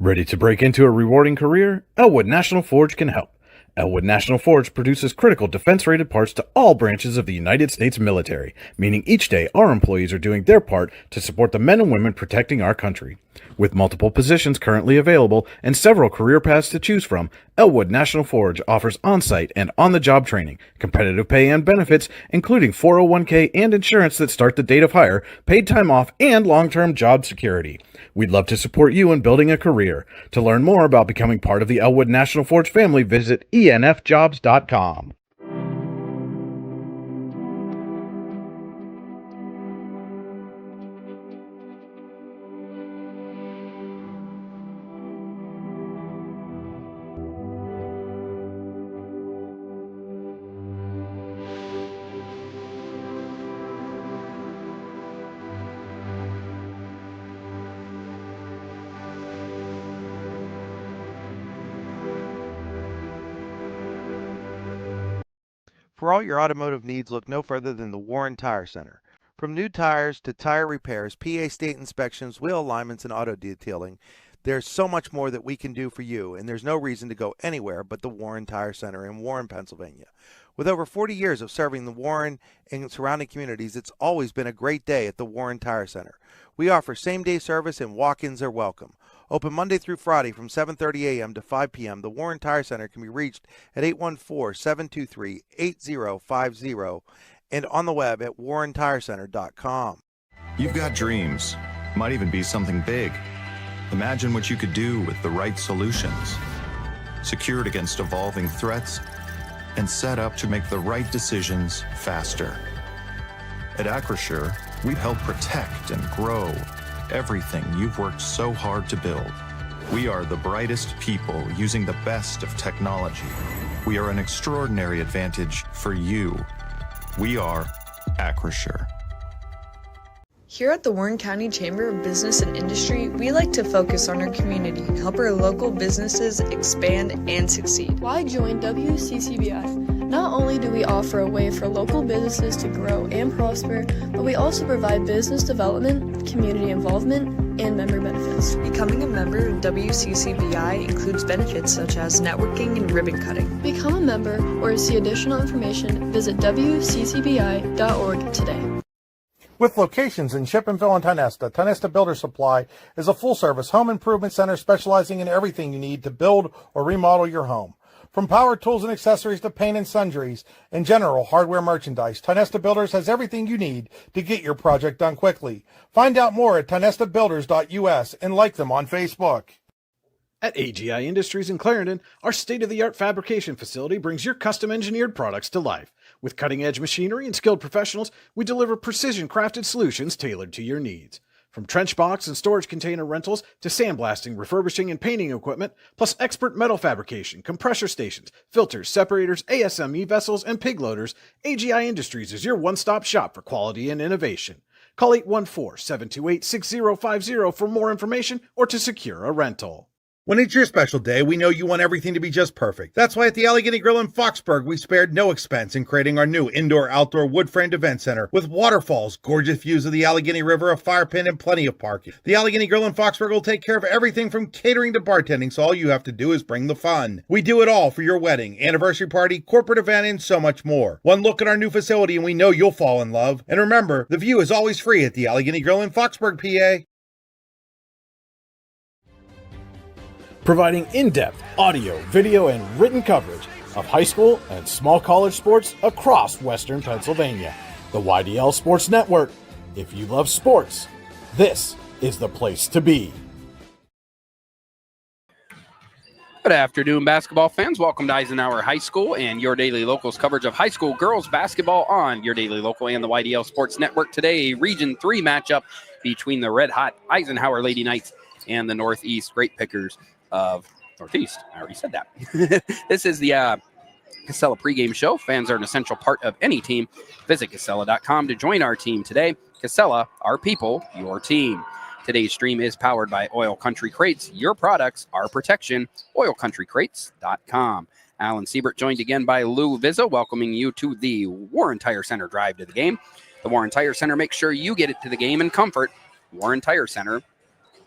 Ready to break into a rewarding career? Elwood National Forge can help. Elwood National Forge produces critical defense-rated parts to all branches of the United States military, meaning each day our employees are doing their part to support the men and women protecting our country. With multiple positions currently available and several career paths to choose from, Elwood National Forge offers on-site and on-the-job training, competitive pay and benefits, including 401k and insurance that start the date of hire, paid time off, and long-term job security. We'd love to support you in building a career. To learn more about becoming part of the Elwood National Forge family, visit enfjobs.com. For all your automotive needs, look no further than the Warren Tire Center. From new tires to tire repairs, PA state inspections, wheel alignments, and auto detailing, there's so much more that we can do for you, and there's no reason to go anywhere but the Warren Tire Center in Warren, Pennsylvania. With over 40 years of serving the Warren and surrounding communities, it's always been a great day at the Warren Tire Center. We offer same-day service and walk-ins are welcome. Open Monday through Friday from 7:30 a.m. to 5 p.m., the Warren Tire Center can be reached at 814-723-8050 and on the web at warrentirecenter.com. You've got dreams, might even be something big. Imagine what you could do with the right solutions, secured against evolving threats, and set up to make the right decisions faster. At Acrisure, we help protect and grow everything you've worked so hard to build. We are the brightest people using the best of technology. We are an extraordinary advantage for you. We are Acrisure. Here at the Warren County Chamber of Business and Industry, we like to focus on our community and help our local businesses expand and succeed. Why join WCCBI? Not only do we offer a way for local businesses to grow and prosper, but we also provide business development, community involvement, and member benefits. Becoming a member of WCCBI includes benefits such as networking and ribbon cutting. Become a member or see additional information, visit WCCBI.org today. With locations in Shippenville and Tionesta, Tionesta Builder Supply is a full-service home improvement center specializing in everything you need to build or remodel your home. From power tools and accessories to paint and sundries and general hardware merchandise, Tionesta Builders has everything you need to get your project done quickly. Find out more at tionestabuilders.us and like them on Facebook. At AGI Industries in Clarendon, our state-of-the-art fabrication facility brings your custom-engineered products to life. With cutting-edge machinery and skilled professionals, we deliver precision-crafted solutions tailored to your needs. From trench box and storage container rentals to sandblasting, refurbishing, and painting equipment, plus expert metal fabrication, compressor stations, filters, separators, ASME vessels, and pig loaders, AGI Industries is your one-stop shop for quality and innovation. Call 814-728-6050 for more information or to secure a rental. When it's your special day, we know you want everything to be just perfect. That's why at the Allegheny Grill in Foxburg, we spared no expense in creating our new indoor-outdoor wood-framed event center with waterfalls, gorgeous views of the Allegheny River, a fire pit, and plenty of parking. The Allegheny Grill in Foxburg will take care of everything from catering to bartending, so all you have to do is bring the fun. We do it all for your wedding, anniversary party, corporate event, and so much more. One look at our new facility and we know you'll fall in love. And remember, the view is always free at the Allegheny Grill in Foxburg, PA. Providing in-depth audio, video, and written coverage of high school and small college sports across Western Pennsylvania. The YDL Sports Network. If you love sports, this is the place to be. Good afternoon, basketball fans. Welcome to Eisenhower High School and your daily locals coverage of high school girls basketball on your daily local and the YDL Sports Network. Today, a Region 3 matchup between the red-hot Eisenhower Lady Knights and the Northeast Great Pickers of Northeast. I already said that. This is the Casella pregame show. Fans are an essential part of any team. Visit Casella.com to join our team today. Casella, our people, your team. Today's stream is powered by Oil Country Crates. Your products, our protection. OilCountryCrates.com. Alan Siebert joined again by Lou Vizza, welcoming you to the Warren Tire Center drive to the game. The Warren Tire Center makes sure you get it to the game in comfort. Warren Tire Center,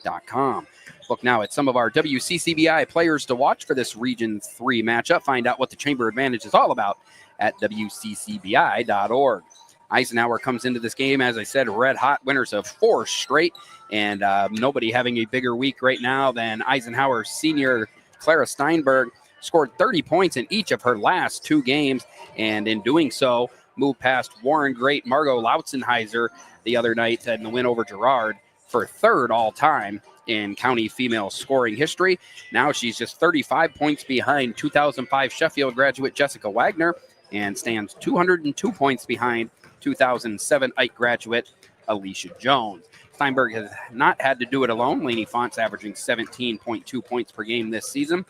WCCBI.com. Look now at some of our WCCBI players to watch for this Region 3 matchup. Find out what the Chamber Advantage is all about at WCCBI.org. Eisenhower comes into this game, as I said, red hot, winners of 4 straight, and nobody having a bigger week right now than Eisenhower senior Clara Steinberg. Scored 30 points in each of her last 2 games, and in doing so, moved past Warren great Margot Lautzenheiser the other night in the win over Girard for 3rd all-time in county female scoring history. Now she's just 35 points behind 2005 Sheffield graduate Jessica Wagner and stands 202 points behind 2007 Ike graduate Alicia Jones. Steinberg has not had to do it alone. Lainey Fonts averaging 17.2 points per game this season.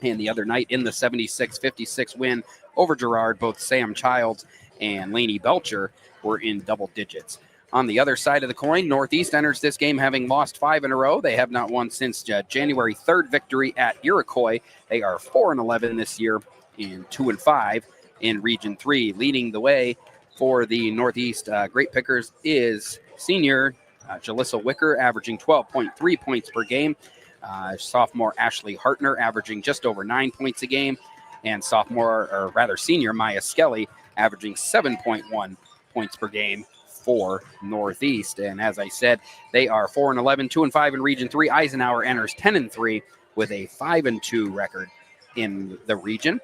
And the other night in the 76-56 win over Girard, both Sam Childs and Lainey Belcher were in double digits. On the other side of the coin, Northeast enters this game having lost 5 in a row. They have not won since January 3rd victory at Iroquois. They are 4-11 this year and 2-5 in Region 3. Leading the way for the Northeast Great Pickers is senior Jalissa Wicker, averaging 12.3 points per game. Sophomore Ashley Hartner averaging just over 9 points a game. And senior Maya Skelly averaging 7.1 points per game for Northeast. And as I said, they are 4-11, 2-5 in Region 3. Eisenhower enters 10-3 with a 5-2 record in the region.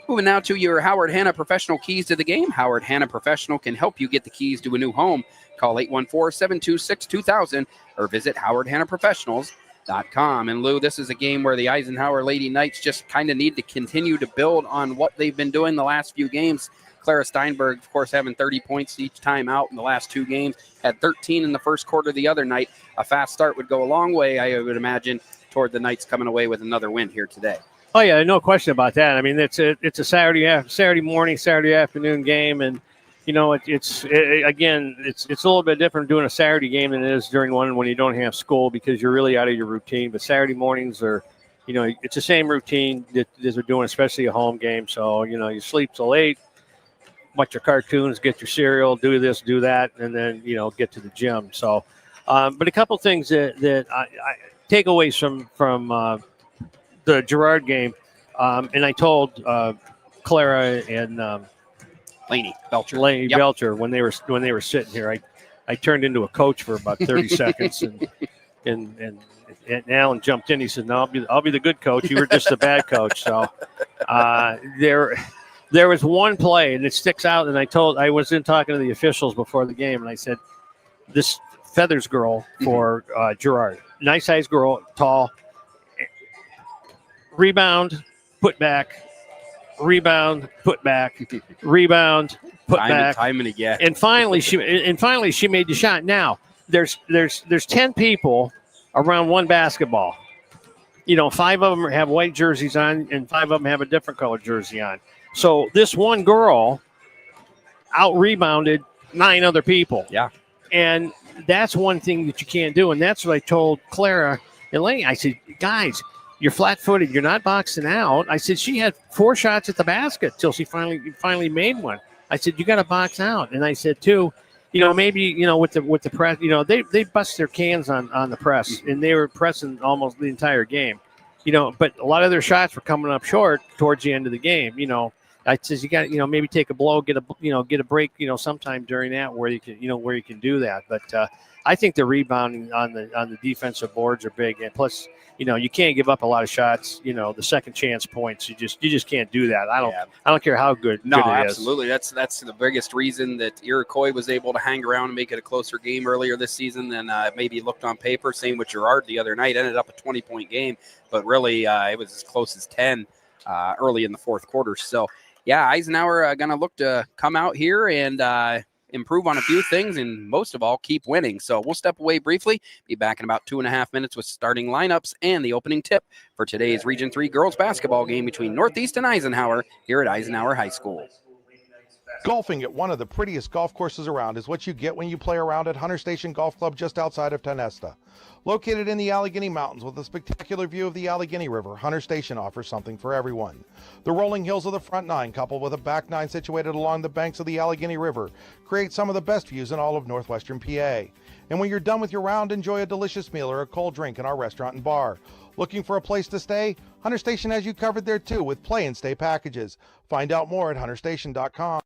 Moving now to your Howard Hanna Professional keys to the game. Howard Hanna Professional can help you get the keys to a new home. Call 814-726-2000 or visit howardhannaprofessionals.com. And Lou, this is a game where the Eisenhower Lady Knights just kind of need to continue to build on what they've been doing the last few games. Clara Steinberg, of course, having 30 points each time out in the last 2 games, had 13 in the first quarter the other night. A fast start would go a long way, I would imagine, toward the Knights coming away with another win here today. Oh yeah, no question about that. I mean, it's a Saturday morning, Saturday afternoon game, and you know it's a little bit different doing a Saturday game than it is during one when you don't have school because you're really out of your routine. But Saturday mornings are, you know, it's the same routine that they're doing, especially a home game. So you know, you sleep till 8, watch your cartoons, get your cereal, do this, do that, and then you know get to the gym. So, but a couple things that I takeaways from the Girard game, and I told Clara and Lainey Belcher. Belcher when they were sitting here. I turned into a coach for about 30 seconds, and Alan jumped in. He said, "No, I'll be the good coach. You were just a bad coach." So there was one play, and it sticks out. And I was in talking to the officials before the game, and I said, "This Feathers girl for Girard, nice sized girl, tall." Rebound, put back, rebound, put back, rebound, put back. Time and again. And finally she made the shot. Now there's 10 people around one basketball. You know, 5 of them have white jerseys on, and 5 of them have a different color jersey on. So this one girl out rebounded 9 other people. Yeah, and that's one thing that you can't do. And that's what I told Clara and Lainey. I said, guys, you're flat-footed. You're not boxing out. I said she had 4 shots at the basket till she finally made one. I said you got to box out. And I said too, you know, maybe you know with the press, you know, they bust their cans on the press, and they were pressing almost the entire game. You know, but a lot of their shots were coming up short towards the end of the game. You know, I says you got maybe take a blow, get a break. You know, sometime during that where you can do that. But I think the rebounding on the defensive boards are big, and plus, you know, you can't give up a lot of shots. You know, the second chance points. You just can't do that. I don't care how good. No, good it absolutely. That's the biggest reason that Iroquois was able to hang around and make it a closer game earlier this season than maybe looked on paper. Same with Girard the other night. Ended up a 20-point game, but really it was as close as 10 early in the fourth quarter. So yeah, Eisenhower going to look to come out here and improve on a few things, and most of all, keep winning. So we'll step away briefly, be back in about 2.5 minutes with starting lineups and the opening tip for today's Region 3 girls basketball game between Northeast and Eisenhower here at Eisenhower High School. Golfing at one of the prettiest golf courses around is what you get when you play around at Hunter Station Golf Club just outside of Tonesta. Located in the Allegheny Mountains with a spectacular view of the Allegheny River, Hunter Station offers something for everyone. The rolling hills of the front 9, coupled with a back 9 situated along the banks of the Allegheny River, create some of the best views in all of northwestern PA. And when you're done with your round, enjoy a delicious meal or a cold drink in our restaurant and bar. Looking for a place to stay? Hunter Station has you covered there too with play and stay packages. Find out more at hunterstation.com.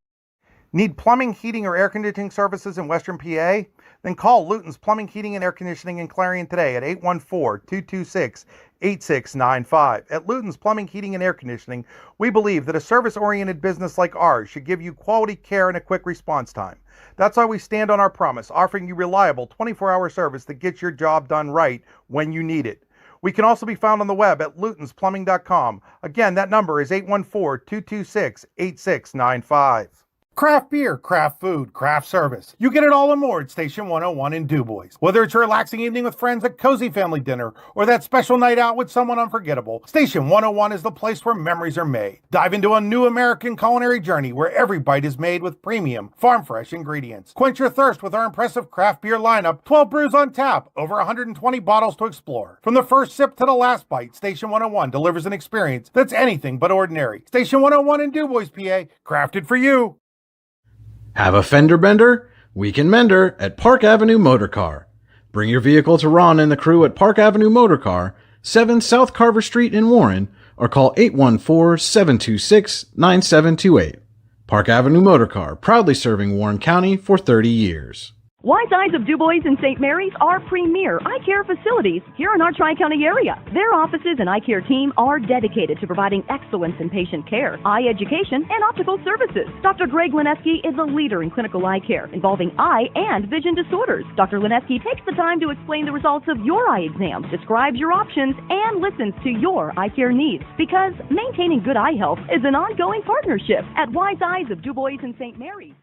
Need plumbing, heating, or air conditioning services in Western PA? Then call Luton's Plumbing, Heating, and Air Conditioning in Clarion today at 814-226-8695. At Luton's Plumbing, Heating, and Air Conditioning, we believe that a service-oriented business like ours should give you quality care and a quick response time. That's why we stand on our promise, offering you reliable 24-hour service that gets your job done right when you need it. We can also be found on the web at lutonsplumbing.com. Again, that number is 814-226-8695. Craft beer, craft food, craft service. You get it all and more at Station 101 in DuBois. Whether it's a relaxing evening with friends at Cozy Family Dinner or that special night out with someone unforgettable, Station 101 is the place where memories are made. Dive into a new American culinary journey where every bite is made with premium, farm-fresh ingredients. Quench your thirst with our impressive craft beer lineup, 12 brews on tap, over 120 bottles to explore. From the first sip to the last bite, Station 101 delivers an experience that's anything but ordinary. Station 101 in DuBois, PA, crafted for you. Have a fender bender? We can mender at Park Avenue Motor Car. Bring your vehicle to Ron and the crew at Park Avenue Motor Car, 7 South Carver Street in Warren, or call 814-726-9728. Park Avenue Motor Car, proudly serving Warren County for 30 years. Wise Eyes of DuBois and St. Mary's are premier eye care facilities here in our Tri-County area. Their offices and eye care team are dedicated to providing excellence in patient care, eye education, and optical services. Dr. Greg Lineski is a leader in clinical eye care involving eye and vision disorders. Dr. Lineski takes the time to explain the results of your eye exam, describes your options, and listens to your eye care needs, because maintaining good eye health is an ongoing partnership at Wise Eyes of DuBois and St. Mary's.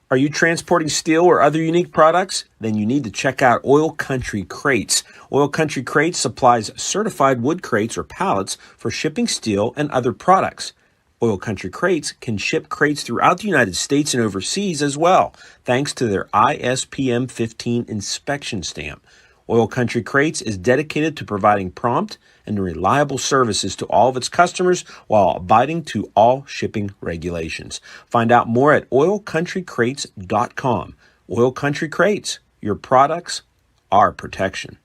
Are you transporting steel or other unique products? Then you need to check out Oil Country Crates. Oil Country Crates supplies certified wood crates or pallets for shipping steel and other products. Oil Country Crates can ship crates throughout the United States and overseas as well, thanks to their ISPM 15 inspection stamp. Oil Country Crates is dedicated to providing prompt and reliable services to all of its customers while abiding to all shipping regulations. Find out more at oilcountrycrates.com. Oil Country Crates, your products, our protection.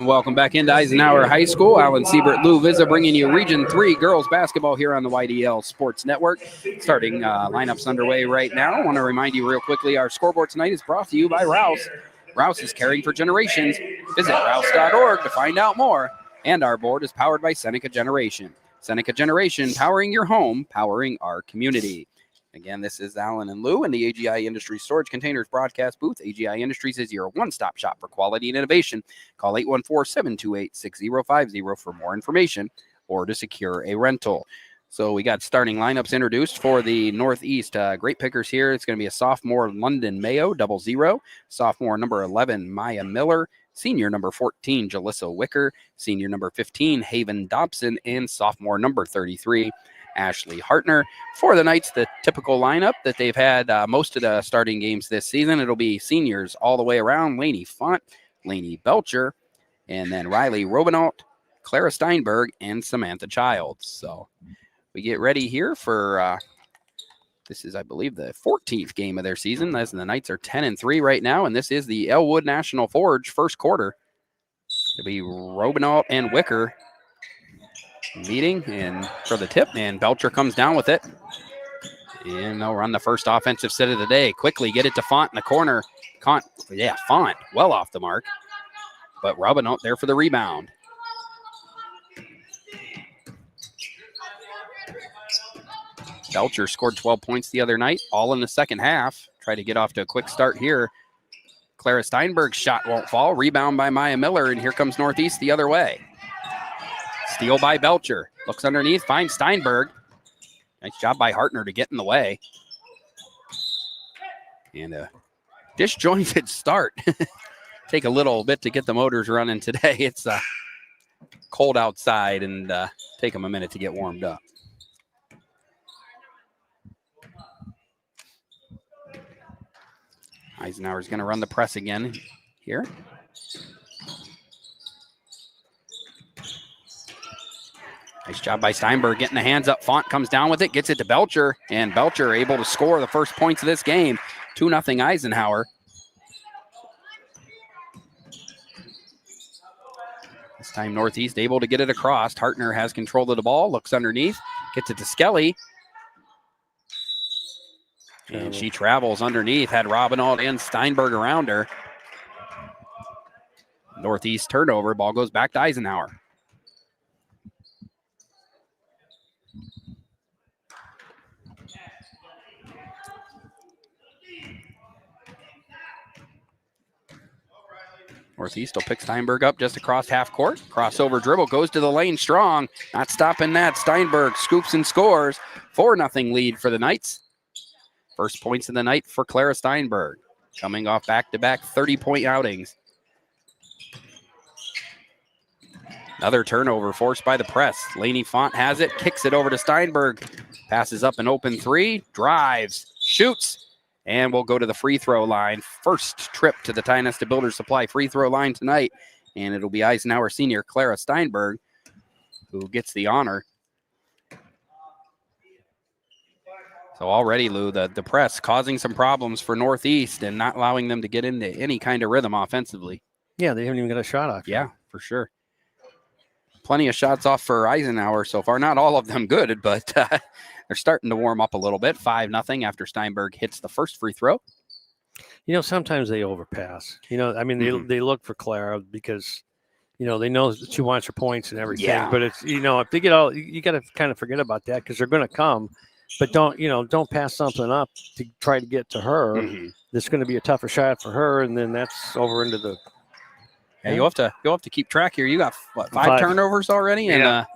Welcome back into Eisenhower High School. Alan Siebert, Lou Vizza bringing you Region 3 girls basketball here on the YDL Sports Network. Starting lineups underway right now. I want to remind you real quickly, our scoreboard tonight is brought to you by Rouse. Rouse is caring for generations. Visit rouse.org to find out more. And our board is powered by Seneca Generation. Seneca Generation, powering your home, powering our community. Again, this is Alan and Lou in the AGI Industries Storage Containers broadcast booth. AGI Industries is your one-stop shop for quality and innovation. Call 814-728-6050 for more information or to secure a rental. So we got starting lineups introduced for the Northeast. Great pickers here. It's going to be a sophomore London Mayo, 00. Sophomore number 11, Maya Miller. Senior number 14, Jalissa Wicker. Senior number 15, Haven Dobson. And sophomore number 33, Ashley Hartner. For the Knights, the typical lineup that they've had most of the starting games this season. It'll be seniors all the way around. Lainey Font, Lainey Belcher, and then Riley Robinault, Clara Steinberg, and Samantha Childs. So we get ready here for this is, I believe, the 14th game of their season, as the Knights are 10-3 right now, and this is the Elwood National Forge first quarter. It'll be Robinault and Wicker meeting and for the tip, and Belcher comes down with it. And they'll run the first offensive set of the day. Quickly get it to Font in the corner. Font well off the mark, but Robinault there for the rebound. Belcher scored 12 points the other night, all in the second half. Try to get off to a quick start here. Clara Steinberg's shot won't fall. Rebound by Maya Miller, and here comes Northeast the other way. Steal by Belcher. Looks underneath, finds Steinberg. Nice job by Hartner to get in the way. And a disjointed start. Take a little bit to get the motors running today. It's cold outside, and take them a minute to get warmed up. Eisenhower's going to run the press again here. Nice job by Steinberg getting the hands up. Font comes down with it, gets it to Belcher, and Belcher able to score the first points of this game. 2-0 Eisenhower. This time Northeast able to get it across. Hartner has control of the ball, looks underneath, gets it to Skelly. And she travels underneath, had Robinald and Steinberg around her. Northeast turnover, ball goes back to Eisenhower. Northeast will pick Steinberg up just across half court. Crossover dribble, goes to the lane strong. Not stopping that. Steinberg scoops and scores. 4-0 lead for the Knights. First points of the night for Clara Steinberg, coming off back-to-back 30-point outings. Another turnover forced by the press. Laney Font has it, kicks it over to Steinberg. Passes up an open three, drives, shoots, and will go to the free throw line. First trip to the Tionesta Builders Supply free throw line tonight, and it'll be Eisenhower senior Clara Steinberg who gets the honor. So already, Lou, the press causing some problems for Northeast and not allowing them to get into any kind of rhythm offensively. Yeah, they haven't even got a shot off. Yeah, for sure. Plenty of shots off for Eisenhower so far. Not all of them good, but they're starting to warm up a little bit. 5-0 after Steinberg hits the first free throw. You know, sometimes they overpass. You know, I mean, they look for Clara because, you know, they know that she wants her points and everything. Yeah. But it's, you know, if they get all, you got to kind of forget about that because they're going to come. But don't pass something up to try to get to her. Mm-hmm. That's going to be a tougher shot for her, and then that's over into the. Yeah, you'll have to keep track here. You got what, five turnovers already in a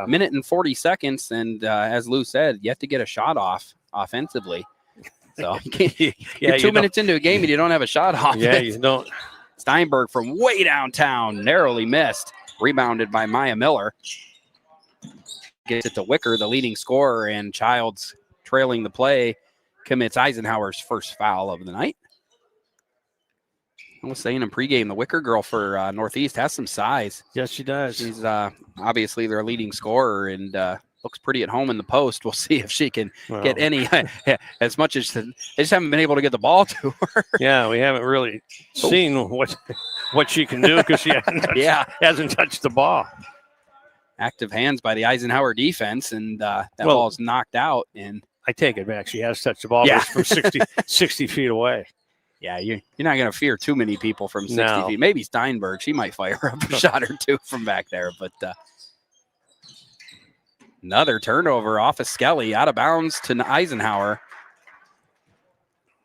minute and 40 seconds, and as Lou said, you have to get a shot off offensively. So you're 2 minutes into a game and you don't have a shot off. Yeah, you don't. Steinberg from way downtown narrowly missed. Rebounded by Maya Miller. Gets it to Wicker, the leading scorer, and Childs trailing the play commits Eisenhower's first foul of the night. I was saying in pregame, the Wicker girl for Northeast has some size. Yes, she does. She's obviously their leading scorer and looks pretty at home in the post. We'll see if she can get any, as much as they just haven't been able to get the ball to her. Yeah, we haven't really seen what she can do because she hasn't touched the ball. Active hands by the Eisenhower defense, and that ball's knocked out. And I take it back. She has touched the ball, but it's from 60 feet away. Yeah, you're not going to fear too many people from 60 feet. Maybe Steinberg. She might fire up a shot or two from back there. But another turnover off of Skelly, out of bounds to Eisenhower.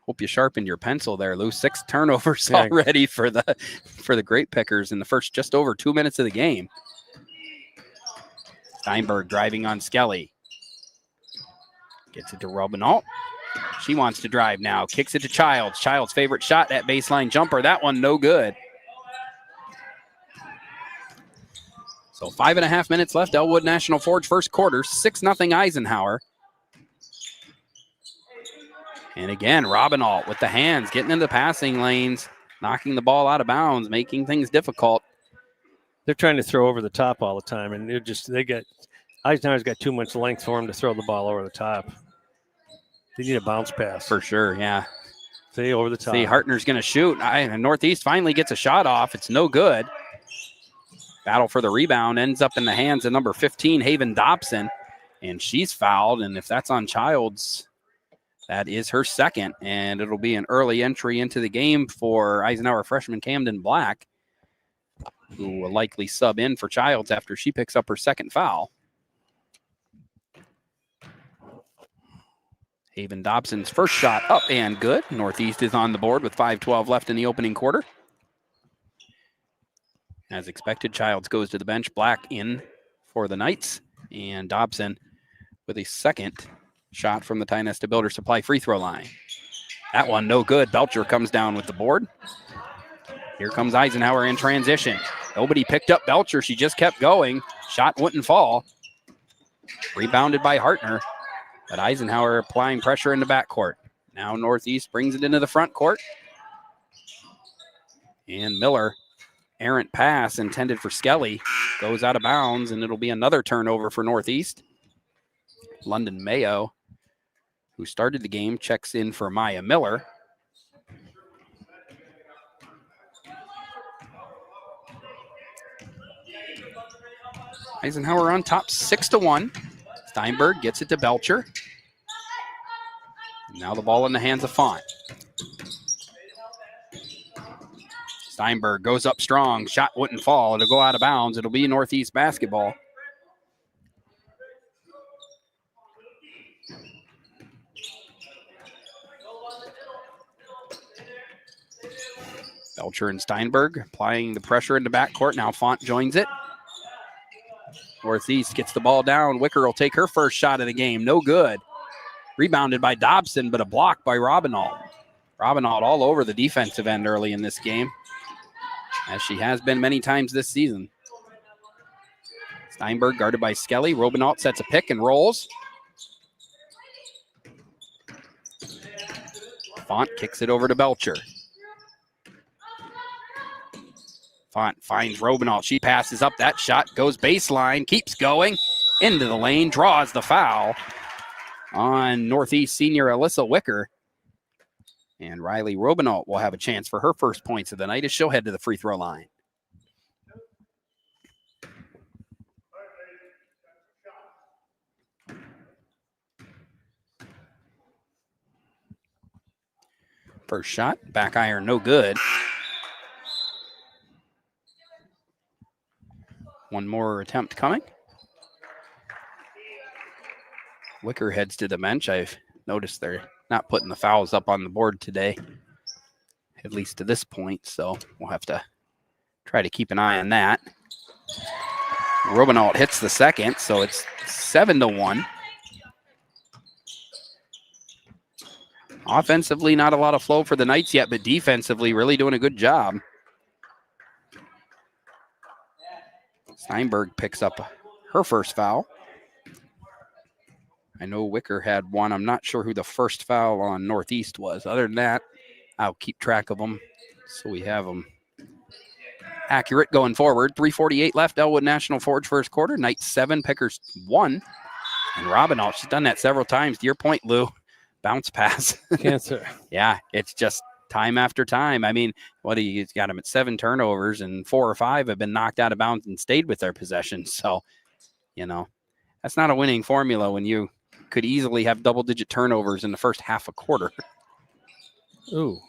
Hope you sharpened your pencil there, Lou. 6 turnovers already for the Grape Pickers in the first just over 2 minutes of the game. Steinberg driving on Skelly. Gets it to Robinalt. She wants to drive now. Kicks it to Childs. Childs' favorite shot, that baseline jumper. That one no good. So 5.5 minutes left. Elwood National Forge first quarter. 6-0 Eisenhower. And again, Robinalt with the hands, getting into the passing lanes, knocking the ball out of bounds, making things difficult. They're trying to throw over the top all the time, and Eisenhower's got too much length for him to throw the ball over the top. They need a bounce pass. For sure, yeah. See, over the top. See, Hartner's going to shoot. Northeast finally gets a shot off. It's no good. Battle for the rebound ends up in the hands of number 15, Haven Dobson, and she's fouled, and if that's on Childs, that is her second, and it'll be an early entry into the game for Eisenhower freshman Camden Black, who will likely sub in for Childs after she picks up her second foul. Haven Dobson's first shot up and good. Northeast is on the board with 5:12 left in the opening quarter. As expected, Childs goes to the bench. Black in for the Knights, and Dobson with a second shot from the Tionesta Builder Supply free throw line. That one no good. Belcher comes down with the board. Here comes Eisenhower in transition. Nobody picked up Belcher. She just kept going. Shot wouldn't fall. Rebounded by Hartner. But Eisenhower applying pressure in the backcourt. Now Northeast brings it into the front court. And Miller, errant pass intended for Skelly, goes out of bounds, and it'll be another turnover for Northeast. London Mayo, who started the game, checks in for Maya Miller. Eisenhower on top 6-1. Steinberg gets it to Belcher. Now the ball in the hands of Font. Steinberg goes up strong. Shot wouldn't fall. It'll go out of bounds. It'll be Northeast basketball. Belcher and Steinberg applying the pressure in the backcourt. Now Font joins it. Northeast gets the ball down. Wicker will take her first shot of the game. No good. Rebounded by Dobson, but a block by Robinault. Robinault all over the defensive end early in this game, as she has been many times this season. Steinberg guarded by Skelly. Robinault sets a pick and rolls. Font kicks it over to Belcher. Font finds Robinault. She passes up. That shot goes baseline, keeps going into the lane, draws the foul on Northeast senior Alyssa Wicker. And Riley Robinault will have a chance for her first points of the night as she'll head to the free throw line. First shot, back iron, no good. One more attempt coming. Wicker heads to the bench. I've noticed they're not putting the fouls up on the board today, at least to this point, so we'll have to try to keep an eye on that. Robinault hits the second, so it's 7-1. Offensively, not a lot of flow for the Knights yet, but defensively, really doing a good job. Steinberg picks up her first foul. I know Wicker had one. I'm not sure who the first foul on Northeast was. Other than that, I'll keep track of them so we have them accurate going forward. 3:48 left. Elwood National Forge first quarter. Knights 7, Pickers 1. And Robinault, she's done that several times. To your point, Lou, bounce pass. Cancer. Yeah, it's just time after time. I mean, he's got them at 7 turnovers, and 4 or 5 have been knocked out of bounds and stayed with their possession. So, that's not a winning formula when you could easily have double-digit turnovers in the first half a quarter. Ooh.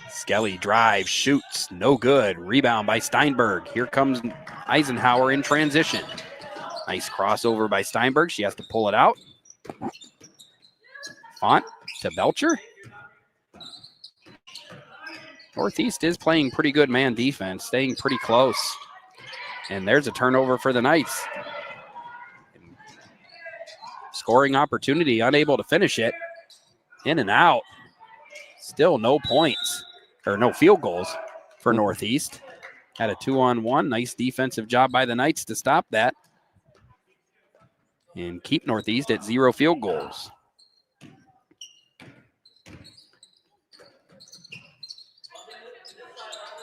Skelly drives, shoots, no good. Rebound by Steinberg. Here comes Eisenhower in transition. Nice crossover by Steinberg. She has to pull it out. Font to Belcher. Northeast is playing pretty good man defense, staying pretty close. And there's a turnover for the Knights. Scoring opportunity, unable to finish it. In and out. Still no points, or no field goals for Northeast. Had a 2-on-1. Nice defensive job by the Knights to stop that and keep Northeast at 0 field goals.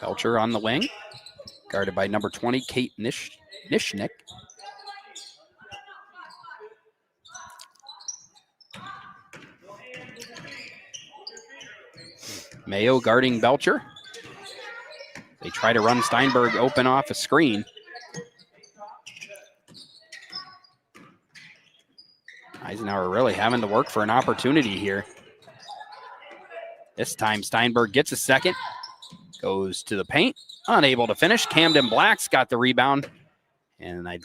Belcher on the wing, guarded by number 20, Kate Nishnik. Mayo guarding Belcher. They try to run Steinberg open off a screen. Eisenhower really having to work for an opportunity here. This time Steinberg gets a second. Goes to the paint. Unable to finish. Camden Black's got the rebound. And I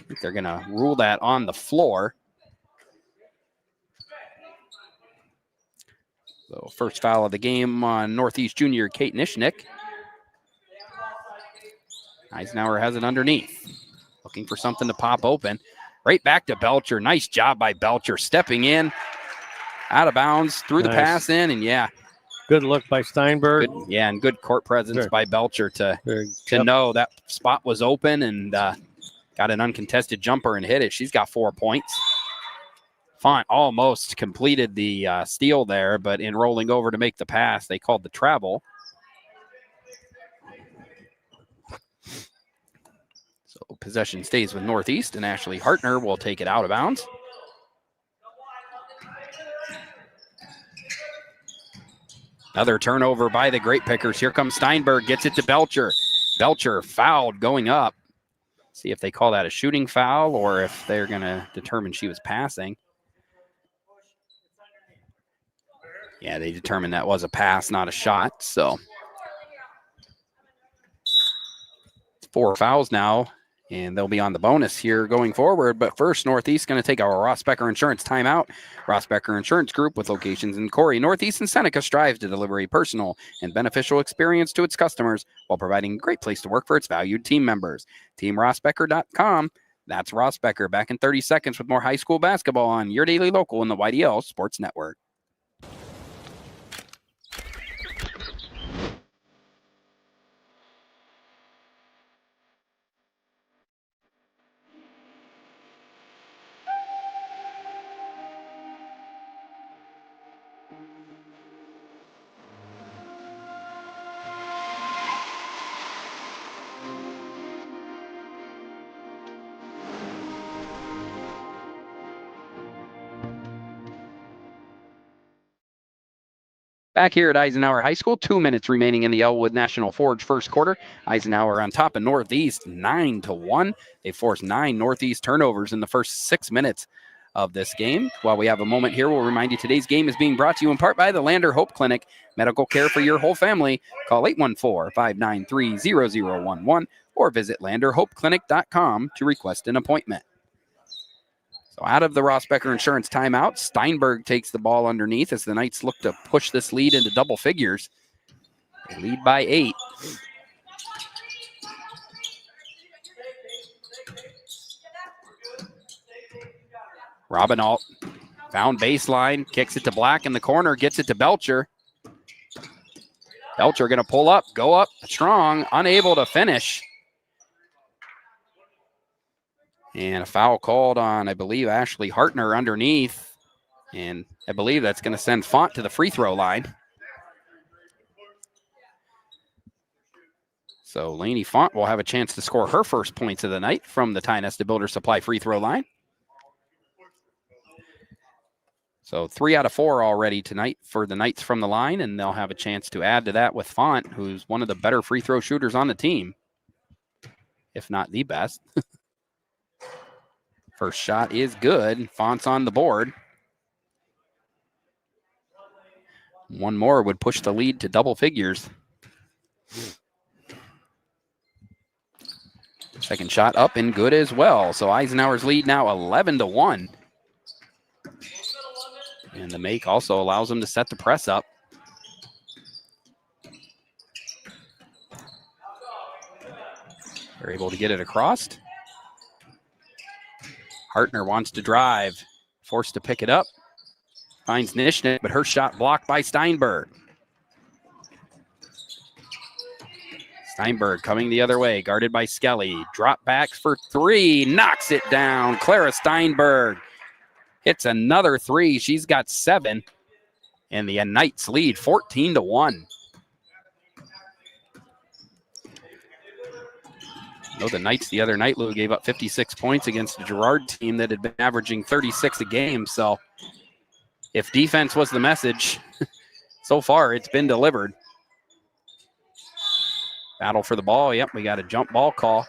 think they're going to rule that on the floor. So first foul of the game on Northeast junior Kate Nishnik. Eisenhower has it underneath. Looking for something to pop open. Right back to Belcher. Nice job by Belcher. Stepping in. Out of bounds. Threw the pass in. And yeah. Good look by Steinberg. Good, yeah, and good court presence by Belcher to know that spot was open and got an uncontested jumper and hit it. She's got 4 points. Font almost completed the steal there, but in rolling over to make the pass, they called the travel. So possession stays with Northeast, and Ashley Hartner will take it out of bounds. Another turnover by the Grape Pickers. Here comes Steinberg, gets it to Belcher. Belcher fouled going up. See if they call that a shooting foul or if they're going to determine she was passing. Yeah, they determined that was a pass, not a shot. So 4 fouls now, and they'll be on the bonus here going forward. But first, Northeast going to take our Ross Becker Insurance timeout. Ross Becker Insurance Group, with locations in Corey, Northeast, and Seneca, strives to deliver a personal and beneficial experience to its customers while providing a great place to work for its valued team members. TeamRossBecker.com. That's Ross Becker. Back in 30 seconds with more high school basketball on your daily local in the YDL Sports Network. Back here at Eisenhower High School, 2 minutes remaining in the Elwood National Forge first quarter. Eisenhower on top of Northeast, 9-1. They forced 9 Northeast turnovers in the first 6 minutes of this game. While we have a moment here, we'll remind you today's game is being brought to you in part by the Lander Hope Clinic. Medical care for your whole family. Call 814-593-0011 or visit landerhopeclinic.com to request an appointment. So out of the Ross Becker Insurance timeout, Steinberg takes the ball underneath as the Knights look to push this lead into double figures. They lead by 8. Robinalt found baseline, kicks it to Black in the corner, gets it to Belcher. Belcher going to pull up, go up strong, unable to finish. And a foul called on, I believe, Ashley Hartner underneath. And I believe that's going to send Font to the free throw line. So Lainey Font will have a chance to score her first points of the night from the Tionesta Builder Supply free throw line. So 3 out of 4 already tonight for the Knights from the line, and they'll have a chance to add to that with Font, who's one of the better free throw shooters on the team, if not the best. First shot is good. Font's on the board. One more would push the lead to double figures. Second shot up and good as well. So Eisenhower's lead now 11-1. And the make also allows them to set the press up. They're able to get it across. Hartner wants to drive, forced to pick it up. Finds Nishnik, but her shot blocked by Steinberg. Steinberg coming the other way, guarded by Skelly. Drop backs for 3, knocks it down. Clara Steinberg hits another 3. She's got 7. And the Knights lead 14-1. I know the Knights the other night, Lou, gave up 56 points against a Girard team that had been averaging 36 a game. So if defense was the message, so far it's been delivered. Battle for the ball. Yep, we got a jump ball call.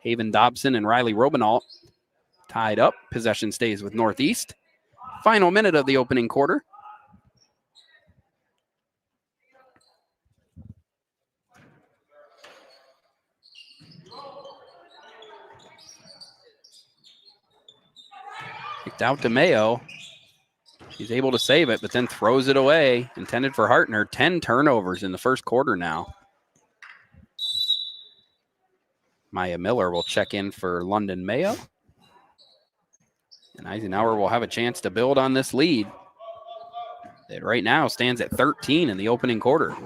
Haven Dobson and Riley Robinalt tied up. Possession stays with Northeast. Final minute of the opening quarter. Kicked out to Mayo. She's able to save it, but then throws it away. Intended for Hartner. 10 turnovers in the first quarter now. Maya Miller will check in for London Mayo. And Eisenhower will have a chance to build on this lead. It right now stands at 13 in the opening quarter.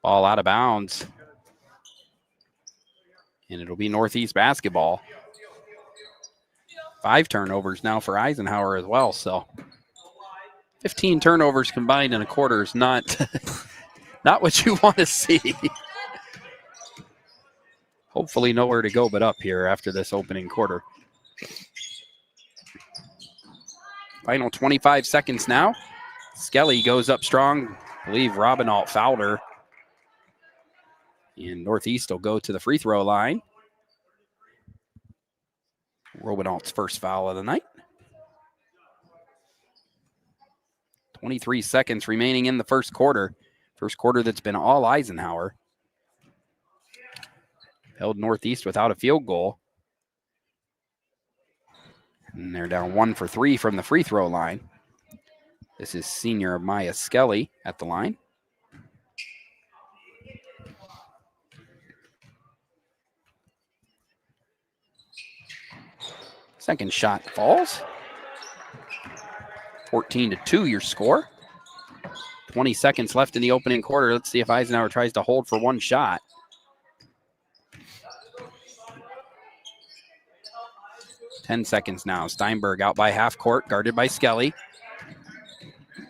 Ball out of bounds. And it'll be Northeast basketball. 5 turnovers now for Eisenhower as well. So 15 turnovers combined in a quarter is not, not what you want to see. hopefully nowhere to go but up here after this opening quarter. Final 25 seconds now. Skelly goes up strong. I believe Robinalt fouled her. And Northeast will go to the free throw line. Robinalt's first foul of the night. 23 seconds remaining in the first quarter. First quarter that's been all Eisenhower. Held Northeast without a field goal. And they're down 1 for 3 from the free throw line. This is senior Maya Skelly at the line. Second shot falls. 14-2 your score. 20 seconds left in the opening quarter. Let's see if Eisenhower tries to hold for one shot. Ten seconds now. Steinberg out by half court, guarded by Skelly.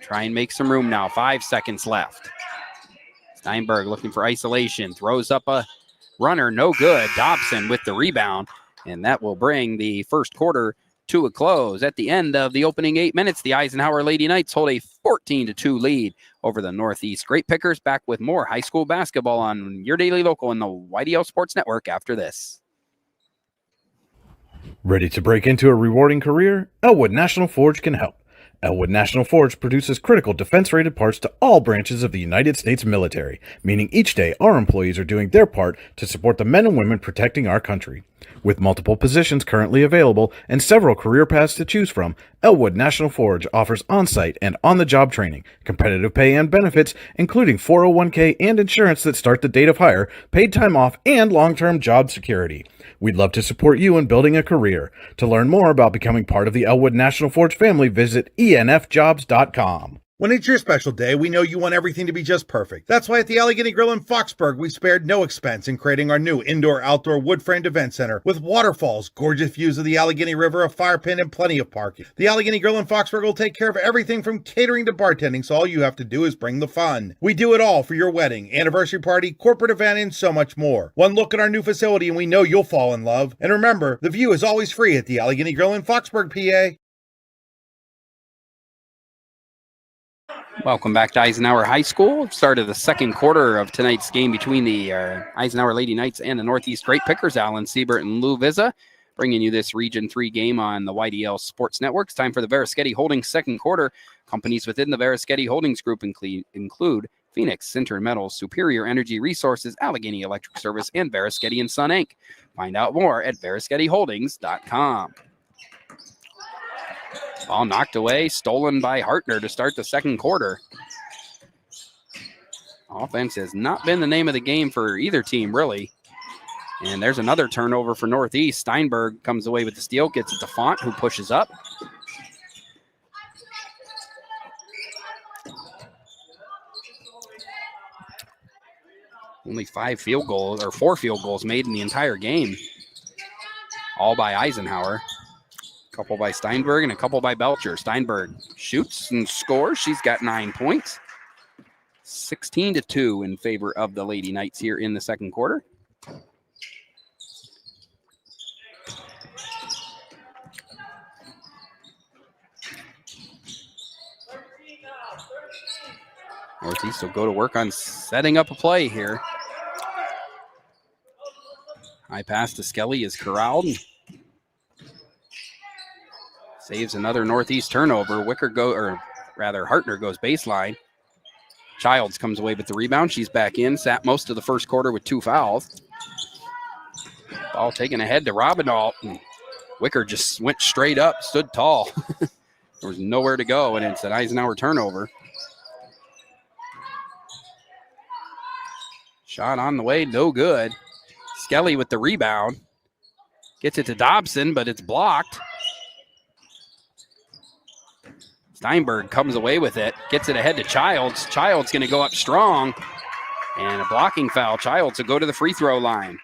Try and make some room now. 5 seconds left. Steinberg looking for isolation. Throws up a runner. No good. Dobson with the rebound. And that will bring the first quarter to a close. At the end of the opening 8 minutes, the Eisenhower Lady Knights hold a 14-2 lead over the Northeast Great Pickers. Back with more high school basketball on Your Daily Local and the YDL Sports Network after this. Ready to break into a rewarding career? Elwood National Forge can help. Elwood National Forge produces critical defense-rated parts to all branches of the United States military, meaning each day our employees are doing their part to support the men and women protecting our country. With multiple positions currently available and several career paths to choose from, Elwood National Forge offers on-site and on-the-job training, competitive pay and benefits, including 401k and insurance that start the date of hire, paid time off, and long-term job security. We'd love to support you in building a career. To learn more about becoming part of the Elwood National Forge family, visit enfjobs.com. When it's your special day, we know you want everything to be just perfect. That's why at the Allegheny Grill in Foxburg, we spared no expense in creating our new indoor-outdoor wood-framed event center with waterfalls, gorgeous views of the Allegheny River, a fire pit, and plenty of parking. The Allegheny Grill in Foxburg will take care of everything from catering to bartending, so all you have to do is bring the fun. We do it all for your wedding, anniversary party, corporate event, and so much more. One look at our new facility and we know you'll fall in love. And remember, the view is always free at the Allegheny Grill in Foxburg, PA. Welcome back to Eisenhower High School. Start of the second quarter of tonight's game between the Eisenhower Lady Knights and the Northeast Great Pickers. Alan Siebert and Lou Vizza bringing you this Region 3 game on the YDL Sports Network. It's time for the Verischetti Holdings second quarter. Companies within the Verischetti Holdings Group include Phoenix, Sinter Metals, Superior Energy Resources, Allegheny Electric Service, and Verischetti & Son, Inc. Find out more at VerischettiHoldings.com. Ball knocked away, stolen by Hartner to start the second quarter. Offense has not been the name of the game for either team, really. And there's another turnover for Northeast. Steinberg comes away with the steal, gets it to Font, who pushes up. Only 4 field goals made in the entire game. All by Eisenhower. A couple by Steinberg and a couple by Belcher. Steinberg shoots and scores. She's got 9 points. 16-2 in favor of the Lady Knights here in the second quarter. Northeast will go to work on setting up a play here. High pass to Skelly is corralled. Saves another Northeast turnover. Hartner goes baseline. Childs comes away with the rebound. She's back in. Sat most of the first quarter with 2 fouls. Ball taken ahead to Robinalt. Wicker just went straight up, stood tall. There was nowhere to go, and it's an Eisenhower turnover. Shot on the way, no good. Skelly with the rebound. Gets it to Dobson, but it's blocked. Steinberg comes away with it, gets it ahead to Childs. Childs going to go up strong, and a blocking foul. Childs will go to the free throw line.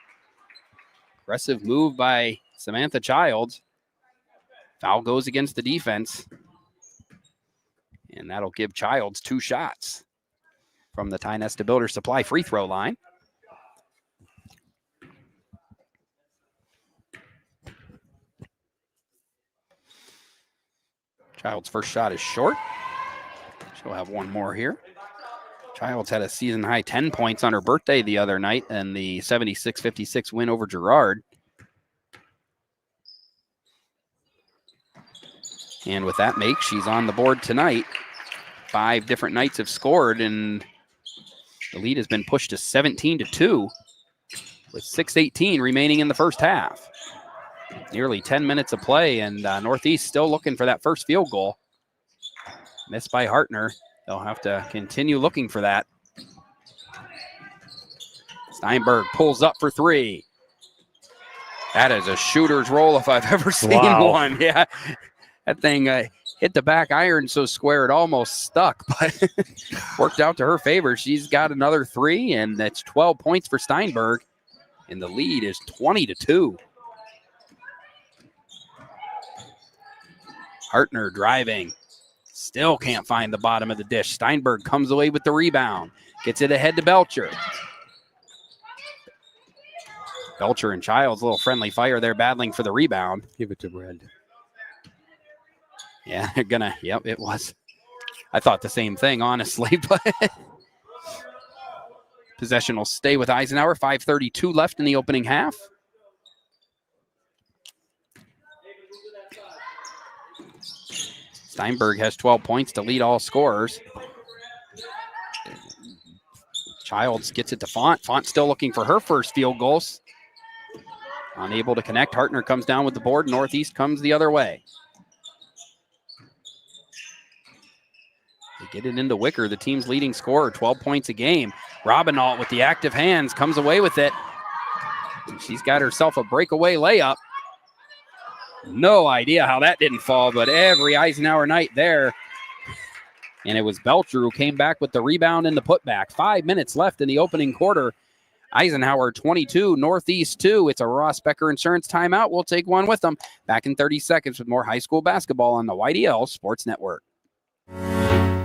Aggressive move by Samantha Childs. Foul goes against the defense, and that'll give Childs 2 shots from the Tynesta Builder Supply free throw line. Child's first shot is short. She'll have one more here. Childs had a season-high 10 points on her birthday the other night in the 76-56 win over Girard. And with that make, she's on the board tonight. 5 different Knights have scored, and the lead has been pushed to 17-2 with 6:18 remaining in the first half. Nearly 10 minutes of play, and Northeast still looking for that first field goal. Missed by Hartner. They'll have to continue looking for that. Steinberg pulls up for 3. That is a shooter's roll if I've ever seen one. Yeah, that thing hit the back iron so square it almost stuck, but worked out to her favor. She's got another 3, and that's 12 points for Steinberg, and the lead is 20-2. Hartner driving. Still can't find the bottom of the dish. Steinberg comes away with the rebound. Gets it ahead to Belcher. Belcher and Childs, a little friendly fire there, battling for the rebound. Give it to Red. Yeah, they're gonna, yep, it was. I thought the same thing, honestly, but possession will stay with Eisenhower. 5:32 left in the opening half. Steinberg has 12 points to lead all scorers. Childs gets it to Font. Font still looking for her first field goals. Unable to connect. Hartner comes down with the board. Northeast comes the other way. They get it into Wicker, the team's leading scorer, 12 points a game. Robinault with the active hands comes away with it. She's got herself a breakaway layup. No idea how that didn't fall, but every Eisenhower night there. And it was Belcher who came back with the rebound and the putback. 5 minutes left in the opening quarter. Eisenhower 22, Northeast 2. It's a Ross Becker Insurance timeout. We'll take one with them. Back in 30 seconds with more high school basketball on the YDL Sports Network.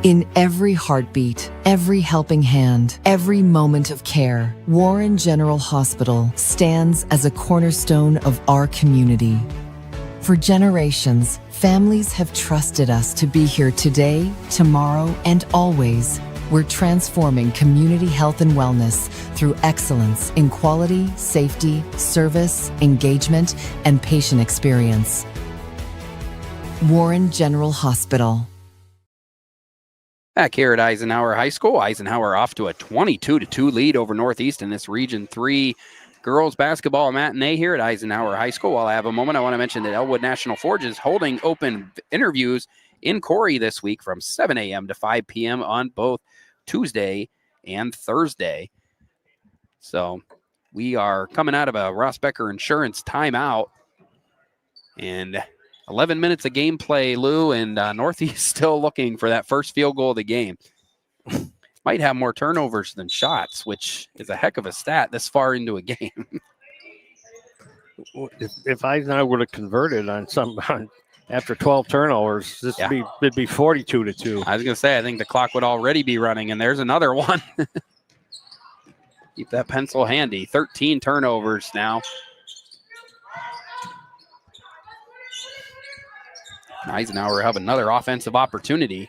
In every heartbeat, every helping hand, every moment of care, Warren General Hospital stands as a cornerstone of our community. For generations, families have trusted us to be here today, tomorrow, and always. We're transforming community health and wellness through excellence in quality, safety, service, engagement, and patient experience. Warren General Hospital. Back here at Eisenhower High School, Eisenhower off to a 22-2 lead over Northeast in this Region 3 girls basketball matinee here at Eisenhower High School. While I have a moment, I want to mention that Elwood National Forge is holding open interviews in Corey this week from 7 a.m. to 5 p.m. on both Tuesday and Thursday. So we are coming out of a Ross Becker Insurance timeout, and 11 minutes of gameplay, Lou, and Northeast still looking for that first field goal of the game. Might have more turnovers than shots, which is a heck of a stat this far into a game. If Eisenhower would have converted on after 12 turnovers, it'd be 42-2. I was going to say, I think the clock would already be running, and there's another one. Keep that pencil handy. 13 turnovers now. Eisenhower have another offensive opportunity.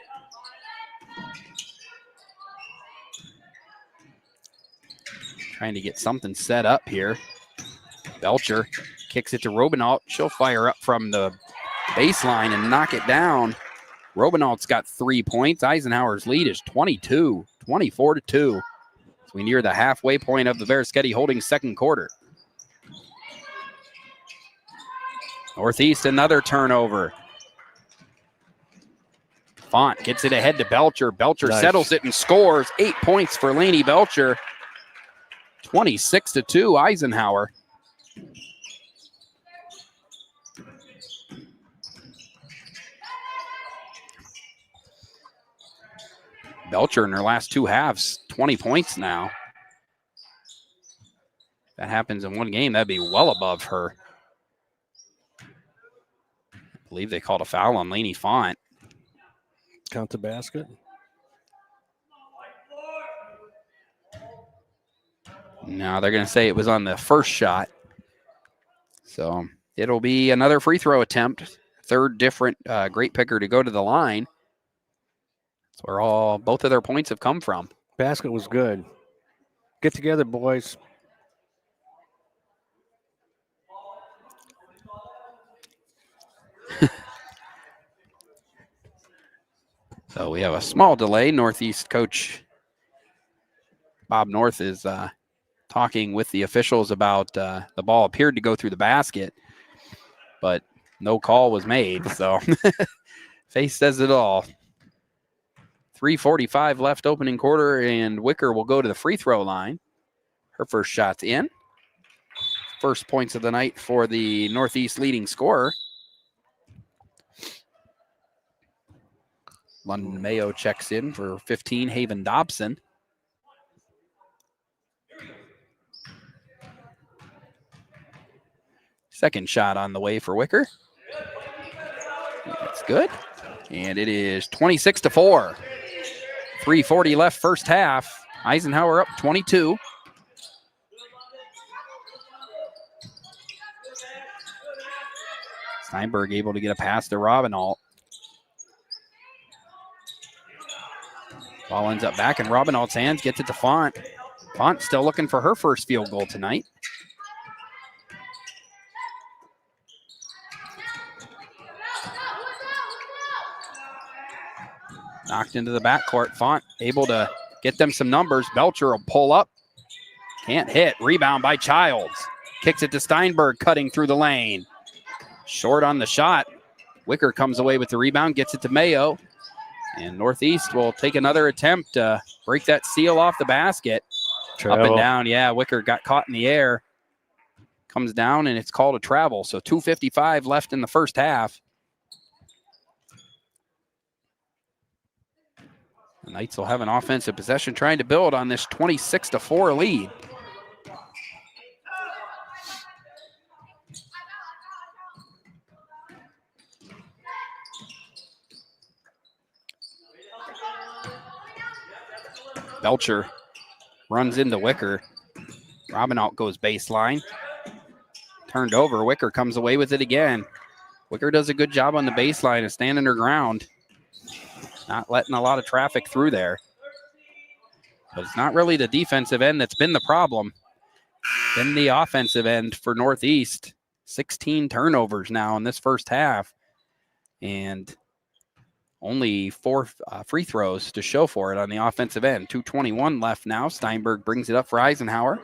Trying to get something set up here. Belcher kicks it to Robinault. She'll fire up from the baseline and knock it down. Robinault's got 3 points. Eisenhower's lead is 24-2. As we near the halfway point of the Beresketti Holding second quarter. Northeast, another turnover. Font gets it ahead to Belcher. Belcher settles it and scores. 8 points for Lainey Belcher. 26-2 Eisenhower. Belcher in her last 2 halves, 20 points now. If that happens in one game, that'd be well above her. I believe they called a foul on Lainey Font. Count the basket. No, they're going to say it was on the first shot. So it'll be another free throw attempt third different great picker to go to the line. That's where both of their points have come from. Basket was good. Get together, boys. So we have a small delay. Northeast coach Bob North is talking with the officials about the ball appeared to go through the basket, but no call was made. So face says it all. 3:45 left opening quarter, and Wicker will go to the free throw line. Her first shot's in. First points of the night for the Northeast leading scorer. London Mayo checks in for 15, Haven Dobson. Second shot on the way for Wicker. That's good. And it is 26-4. 3:40 left first half. Eisenhower up 22. Steinberg able to get a pass to Robinalt. Ball ends up back in Robinalt's hands, gets it to Font. Font still looking for her first field goal tonight. Knocked into the backcourt. Font able to get them some numbers. Belcher will pull up. Can't hit. Rebound by Childs. Kicks it to Steinberg, cutting through the lane. Short on the shot. Wicker comes away with the rebound, gets it to Mayo. And Northeast will take another attempt to break that seal off the basket. Travel. Up and down. Yeah, Wicker got caught in the air. Comes down, and it's called a travel. So 2:55 left in the first half. The Knights will have an offensive possession trying to build on this 26-4 lead. Belcher runs into Wicker. Robinalt goes baseline. Turned over. Wicker comes away with it again. Wicker does a good job on the baseline of standing her ground. Not letting a lot of traffic through there. But it's not really the defensive end that's been the problem. Been the offensive end for Northeast. 16 turnovers now in this first half. And only 4 free throws to show for it on the offensive end. 2:21 left now. Steinberg brings it up for Eisenhower.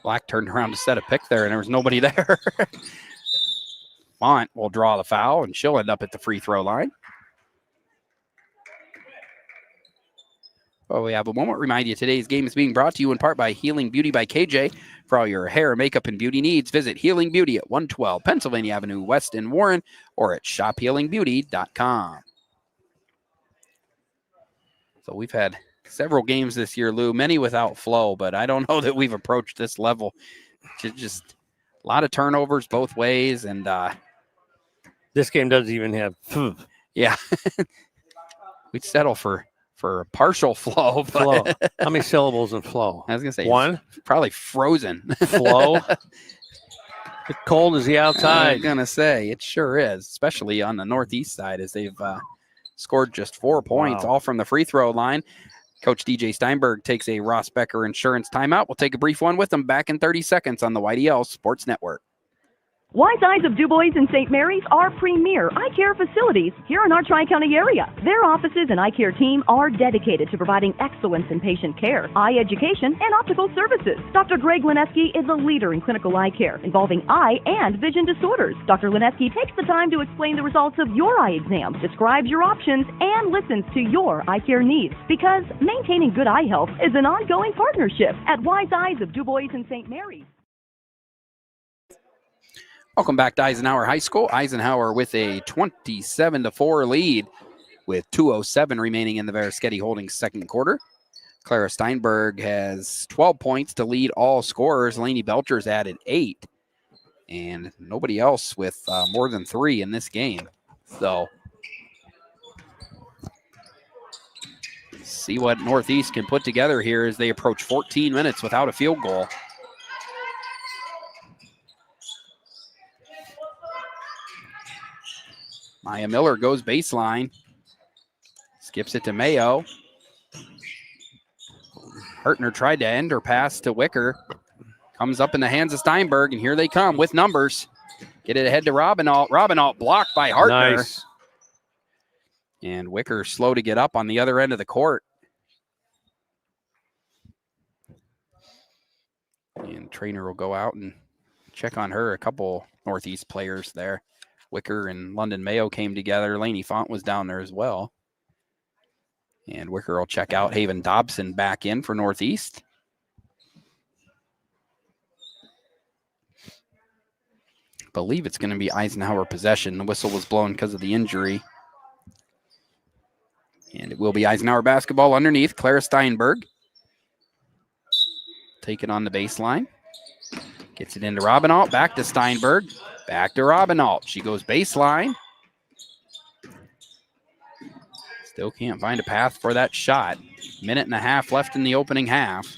Black turned around to set a pick there, and there was nobody there. Font will draw the foul, and she'll end up at the free throw line. Well, we have a moment. Remind you, today's game is being brought to you in part by Healing Beauty by KJ. For all your hair, makeup, and beauty needs, visit Healing Beauty at 112 Pennsylvania Avenue West in Warren or at shophealingbeauty.com. So we've had several games this year, Lou, many without flow, but I don't know that we've approached this level. Just a lot of turnovers both ways, and this game doesn't even have yeah. We'd settle for partial flow. Flow. How many syllables in flow? I was going to say one. Probably frozen. Flow. It's cold as the outside. I was going to say, it sure is, especially on the Northeast side as they've scored just 4 points, all from the free throw line. Coach DJ Steinberg takes a Ross Becker Insurance timeout. We'll take a brief one with them back in 30 seconds on the YDL Sports Network. Wise Eyes of DuBois and St. Mary's are premier eye care facilities here in our Tri-County area. Their offices and eye care team are dedicated to providing excellence in patient care, eye education, and optical services. Dr. Greg Lineski is a leader in clinical eye care involving eye and vision disorders. Dr. Lineski takes the time to explain the results of your eye exam, describes your options, and listens to your eye care needs. Because maintaining good eye health is an ongoing partnership at Wise Eyes of DuBois and St. Mary's. Welcome back to Eisenhower High School. Eisenhower with a 27-4 lead with 2:07 remaining in the Verischetti Holdings second quarter. Clara Steinberg has 12 points to lead all scorers. Lainey Belcher's added 8. And nobody else with more than 3 in this game. So See what Northeast can put together here as they approach 14 minutes without a field goal. Maya Miller goes baseline. Skips it to Mayo. Hartner tried to end her pass to Wicker. Comes up in the hands of Steinberg, and here they come with numbers. Get it ahead to Robinalt. Robinalt blocked by Hartner. Nice. And Wicker slow to get up on the other end of the court. And trainer will go out and check on her. A couple Northeast players there. Wicker and London Mayo came together. Laney Font was down there as well. And Wicker will check out Haven Dobson back in for Northeast. Believe it's going to be Eisenhower possession. The whistle was blown because of the injury. And it will be Eisenhower basketball underneath. Clara Steinberg. Take it on the baseline. Gets it into Robinalt. Back to Steinberg. Back to Robinalt. She goes baseline. Still can't find a path for that shot. Minute and a half left in the opening half.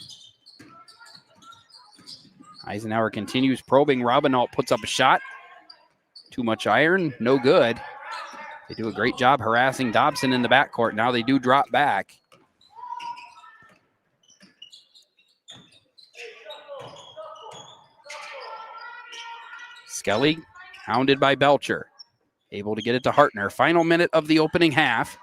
Eisenhower continues probing. Robinalt puts up a shot. Too much iron, no good. They do a great job harassing Dobson in the backcourt. Now they do drop back. Skelly, hounded by Belcher. Able to get it to Hartner. Final minute of the opening half.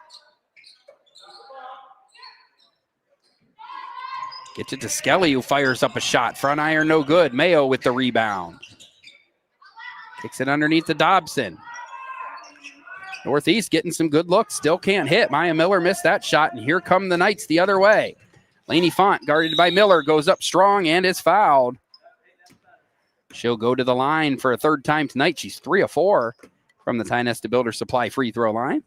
Gets it to Skelly, who fires up a shot. Front iron, no good. Mayo with the rebound. Kicks it underneath to Dobson. Northeast getting some good looks. Still can't hit. Maya Miller missed that shot, and here come the Knights the other way. Laney Font, guarded by Miller, goes up strong and is fouled. She'll go to the line for a third time tonight. She's 3 of 4 from the Tionesta Builder Supply free throw line.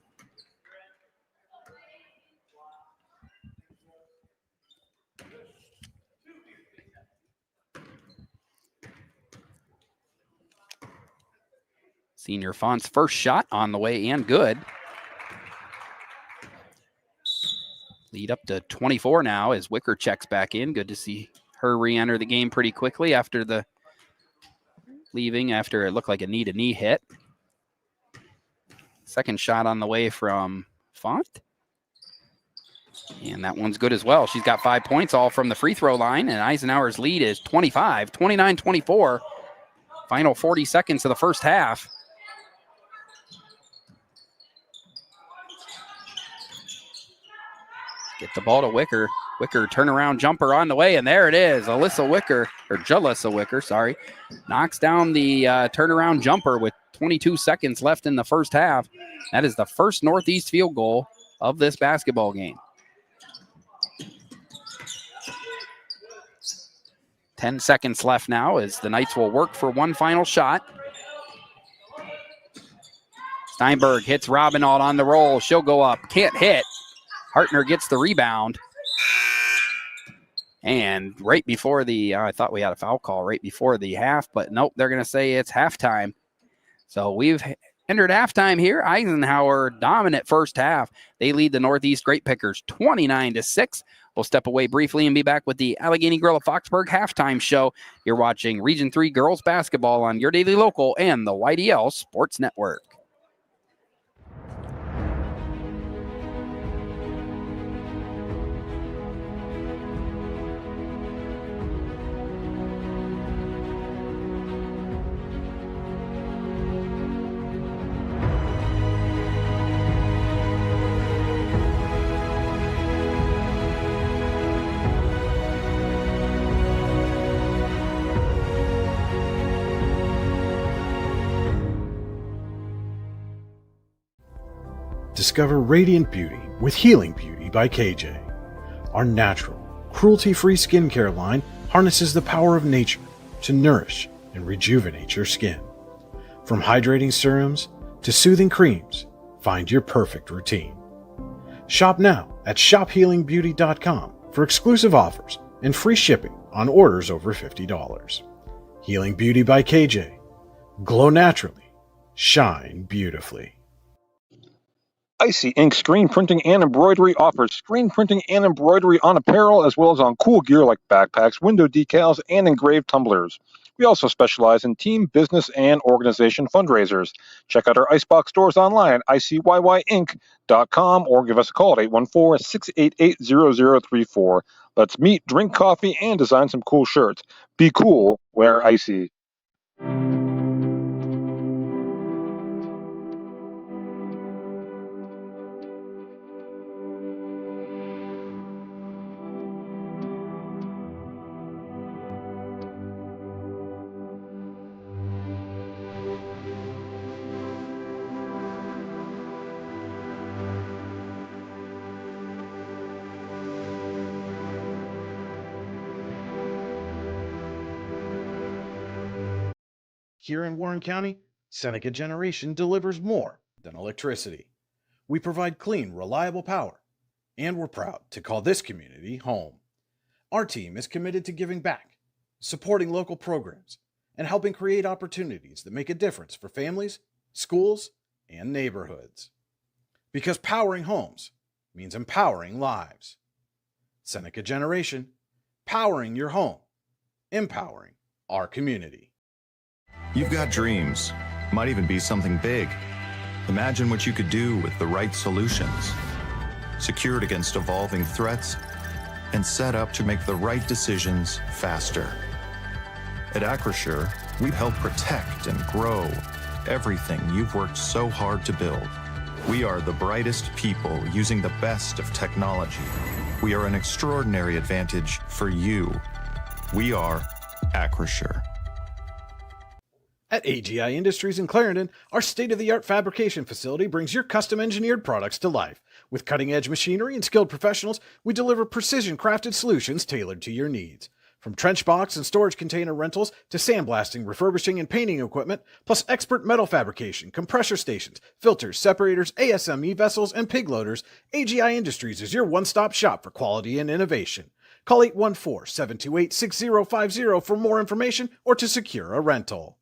Senior Font's first shot on the way and good. Lead up to 24 now as Wicker checks back in. Good to see her re-enter the game pretty quickly after the leaving after it looked like a knee-to-knee hit. Second shot on the way from Font. And that one's good as well. She's got 5 points all from the free throw line, and Eisenhower's lead is 25, 29-24. Final 40 seconds of the first half. Get the ball to Wicker. Wicker turnaround jumper on the way, and there it is. Jalissa Wicker, sorry. Knocks down the turnaround jumper with 22 seconds left in the first half. That is the first Northeast field goal of this basketball game. 10 seconds left now as the Knights will work for one final shot. Steinberg hits Robinalt on the roll. She'll go up. Can't hit. Hartner gets the rebound. And right before the, I thought we had a foul call right before the half, but nope, they're going to say it's halftime. So we've entered halftime here. Eisenhower dominant first half. They lead the Northeast Great Pickers 29-6. We'll step away briefly and be back with the Allegheny Grill of Foxburg halftime show. You're watching Region 3 girls basketball on Your Daily Local and the YDL Sports Network. Discover radiant beauty with Healing Beauty by KJ. Our natural, cruelty-free skincare line harnesses the power of nature to nourish and rejuvenate your skin. From hydrating serums to soothing creams, find your perfect routine. Shop now at shophealingbeauty.com for exclusive offers and free shipping on orders over $50. Healing Beauty by KJ. Glow naturally. Shine beautifully. Icy Ink Screen Printing and Embroidery offers screen printing and embroidery on apparel as well as on cool gear like backpacks, window decals, and engraved tumblers. We also specialize in team, business, and organization fundraisers. Check out our Icebox stores online at icyyyinc.com or give us a call at 814-688-0034. Let's meet, drink coffee, and design some cool shirts. Be cool, wear Icy. Here in Warren County, Seneca Generation delivers more than electricity. We provide clean, reliable power, and we're proud to call this community home. Our team is committed to giving back, supporting local programs, and helping create opportunities that make a difference for families, schools, and neighborhoods. Because powering homes means empowering lives. Seneca Generation, powering your home, empowering our community. You've got dreams, might even be something big. Imagine what you could do with the right solutions. Secured against evolving threats and set up to make the right decisions faster. At Acrisure, we help protect and grow everything you've worked so hard to build. We are the brightest people using the best of technology. We are an extraordinary advantage for you. We are Acrisure. At AGI Industries in Clarendon, our state-of-the-art fabrication facility brings your custom-engineered products to life. With cutting-edge machinery and skilled professionals, we deliver precision-crafted solutions tailored to your needs. From trench box and storage container rentals to sandblasting, refurbishing, and painting equipment, plus expert metal fabrication, compressor stations, filters, separators, ASME vessels, and pig loaders, AGI Industries is your one-stop shop for quality and innovation. Call 814-728-6050 for more information or to secure a rental.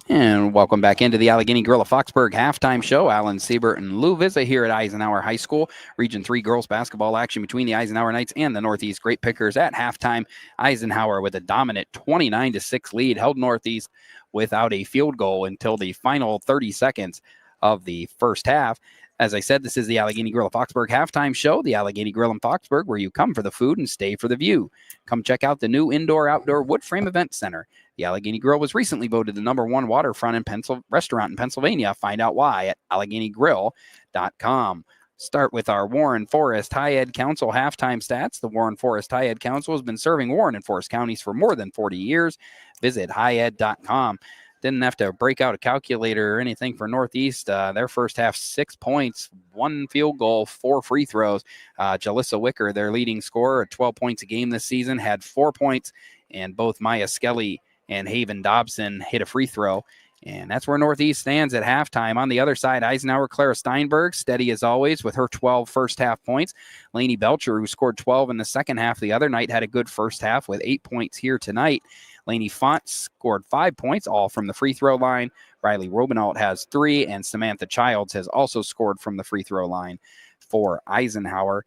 And welcome back into the Allegheny Grill of Foxburg halftime show. Alan Siebert and Lou Vizza here at Eisenhower High School. Region 3 girls basketball action between the Eisenhower Knights and the Northeast Great Pickers at halftime. Eisenhower with a dominant 29-6 lead held Northeast without a field goal until the final 30 seconds of the first half. As I said, this is the Allegheny Grill of Foxburg halftime show, the Allegheny Grill in Foxburg, where you come for the food and stay for the view. Come check out the new indoor-outdoor wood frame event center. The Allegheny Grill was recently voted the #1 waterfront restaurant in Pennsylvania. Find out why at AlleghenyGrill.com. Start with our Warren Forest High Ed Council halftime stats. The Warren Forest High Ed Council has been serving Warren and Forest counties for more than 40 years. Visit highed.com. Didn't have to break out a calculator or anything for Northeast. Their first half, 6 points, 1 field goal, 4 free throws. Jalissa Wicker, their leading scorer at 12 points a game this season, had 4 points, and both Maya Skelly and Haven Dobson hit a free throw. And that's where Northeast stands at halftime. On the other side, Eisenhower, Clara Steinberg, steady as always with her 12 first-half points. Lainey Belcher, who scored 12 in the second half the other night, had a good first half with 8 points here tonight. Lainey Font scored 5 points, all from the free throw line. Riley Robinault has 3, and Samantha Childs has also scored from the free throw line for Eisenhower.